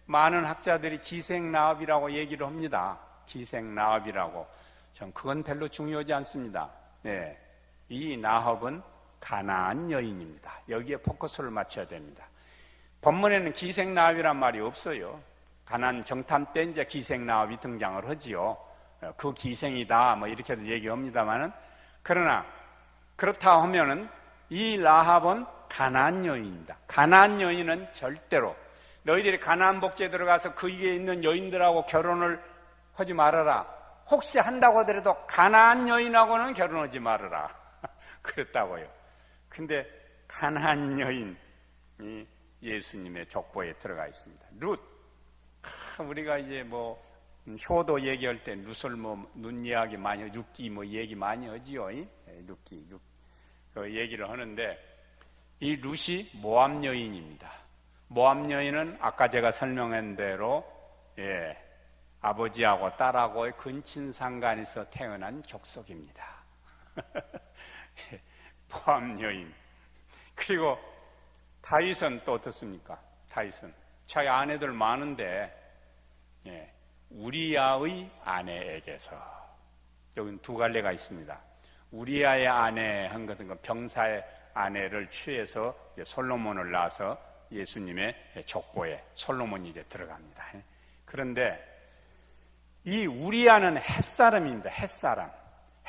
많은 학자들이 기생라합이라고 얘기를 합니다. 기생라합이라고. 전 그건 별로 중요하지 않습니다. 이 라합은 가나안 여인입니다. 여기에 포커스를 맞춰야 됩니다. 본문에는 기생라합이란 말이 없어요. 가나안 정탐 때 이제 기생라합이 등장을 하지요. 그 기생이다 뭐 이렇게도 얘기합니다만은, 그러나 그렇다 하면은 이 라합은 가나안 여인입니다. 가나안 여인은 절대로 너희들이 가나안 복지에 들어가서 그 위에 있는 여인들하고 결혼을 하지 말아라. 혹시 한다고 하더라도 가나안 여인하고는 결혼하지 말아라. 그랬다고요. 근데 가나안 여인이 예수님의 족보에 들어가 있습니다. 룻. 우리가 이제 뭐 효도 얘기할 때 룻을 눈 이야기 많이, 룻기 얘기 많이 하지요. 룻기 그 얘기를 하는데, 이 룻이 모압 여인입니다. 모압 여인은 아까 제가 설명한 대로 아버지하고 딸하고의 근친상간에서 태어난 족속입니다. 모압 여인. 그리고 다윗은 또 어떻습니까? 다윗은 자기 아내들 많은데 우리아의 아내에게서, 여기는 두 갈래가 있습니다. 우리아의 아내 한 것은 병사의 아내를 취해서 솔로몬을 낳아서 예수님의 족보에 솔로몬이 이제 들어갑니다. 그런데 이 우리아는 햇사람입니다.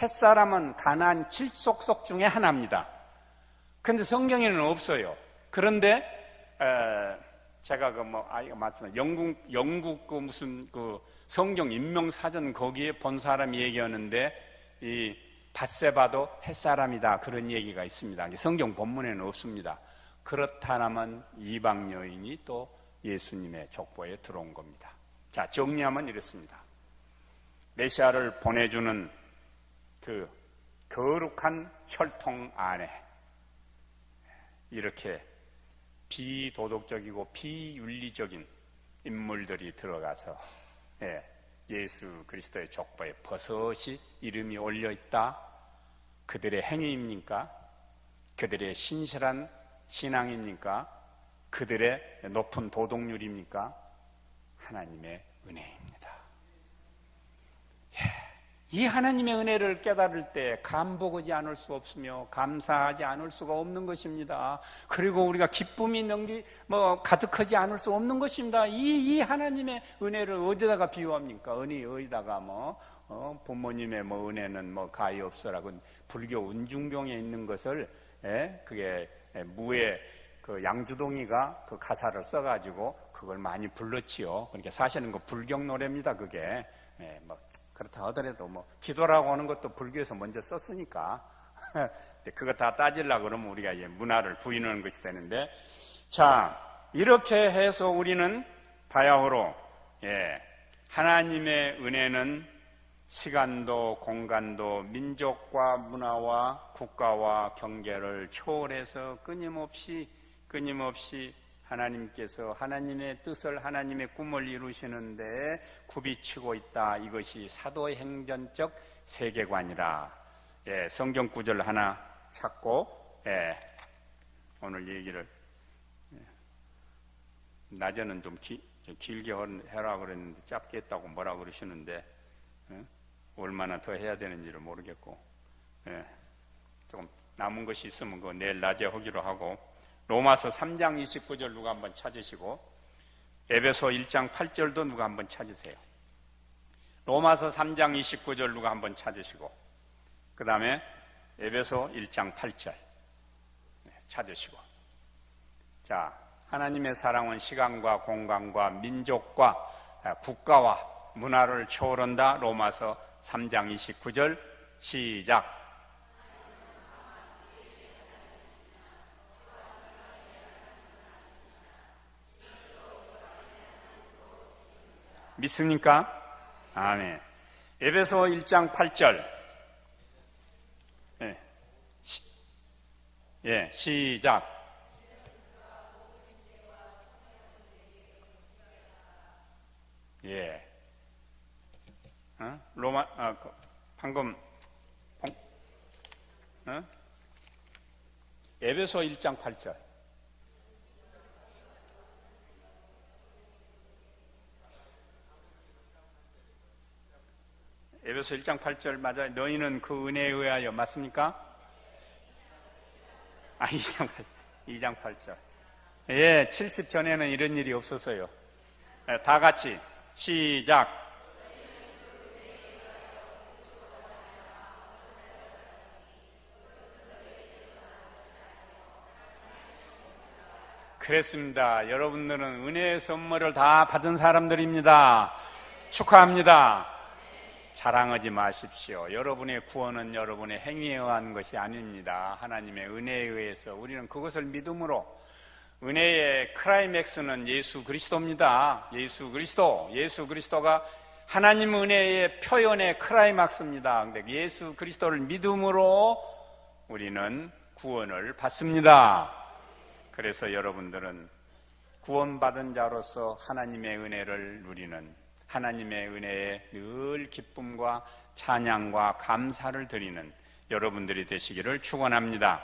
햇사람은 가나안 7족속 중에 하나입니다. 그런데 성경에는 없어요. 그런데 제가 영국 무슨 성경 인명사전 거기에 본 사람이 얘기하는데, 이 밧세바도 햇사람이다 그런 얘기가 있습니다. 성경 본문에는 없습니다. 그렇다면 이방 여인이 또 예수님의 족보에 들어온 겁니다. 자, 정리하면 이렇습니다. 메시아를 보내주는 그 거룩한 혈통 안에 이렇게 비도덕적이고 비윤리적인 인물들이 들어가서 예수 그리스도의 족보에 버섯이 이름이 올려있다. 그들의 행위입니까? 그들의 신실한 신앙입니까? 그들의 높은 도덕률입니까? 하나님의 은혜입니다. 이 하나님의 은혜를 깨달을 때 감복하지 않을 수 없으며 감사하지 않을 수가 없는 것입니다. 그리고 우리가 기쁨이 가득하지 않을 수 없는 것입니다. 이 하나님의 은혜를 어디다가 비유합니까? 어디다가 부모님의 은혜는 가히 없어라고 불교 은중경에 있는 것을 그게 무의 그 양주동이가 그 가사를 써가지고 그걸 많이 불렀지요. 그러니까 사실은 그 불경 노래입니다. 그게 그렇다 하더라도 기도라고 하는 것도 불교에서 먼저 썼으니까 그거 다 따지려고 그러면 우리가 문화를 부인하는 것이 되는데, 자, 이렇게 해서 우리는 바야흐로 하나님의 은혜는 시간도 공간도 민족과 문화와 국가와 경계를 초월해서 끊임없이 하나님께서 하나님의 뜻을, 하나님의 꿈을 이루시는데 굽이치고 있다. 이것이 사도행전적 세계관이라. 예, 성경 구절 하나 찾고, 예, 오늘 얘기를, 낮에는 좀 길게 해라 그랬는데 짧게 했다고 뭐라 그러시는데, 얼마나 더 해야 되는지를 모르겠고, 예, 조금 남은 것이 있으면 그거 내일 낮에 하기로 하고, 로마서 3장 29절 누가 한번 찾으시고, 에베소 1장 8절도 누가 한번 찾으세요. 로마서 3장 29절 누가 한번 찾으시고, 그 다음에 에베소 1장 8절 찾으시고. 자, 하나님의 사랑은 시간과 공간과 민족과 국가와 문화를 초월한다. 로마서 3장 29절 시작. 믿습니까? 아멘. 에베소 1장 8절. 예, 시작. 예. 로마, 방금, 에베소 1장 8절. 에베소 1장 8절 맞아요. 너희는 그 은혜에 의하여, 맞습니까? 2장 8절. 예, 70 전에는 이런 일이 없었어요. 다 같이 시작. 그랬습니다. 여러분들은 은혜의 선물을 다 받은 사람들입니다. 축하합니다. 자랑하지 마십시오. 여러분의 구원은 여러분의 행위에 의한 것이 아닙니다. 하나님의 은혜에 의해서 우리는 그것을 믿음으로, 은혜의 클라이맥스는 예수 그리스도입니다. 예수 그리스도가 하나님 은혜의 표현의 클라이막스입니다. 근데 예수 그리스도를 믿음으로 우리는 구원을 받습니다. 그래서 여러분들은 구원받은 자로서 하나님의 은혜를 누리는, 하나님의 은혜에 늘 기쁨과 찬양과 감사를 드리는 여러분들이 되시기를 축원합니다.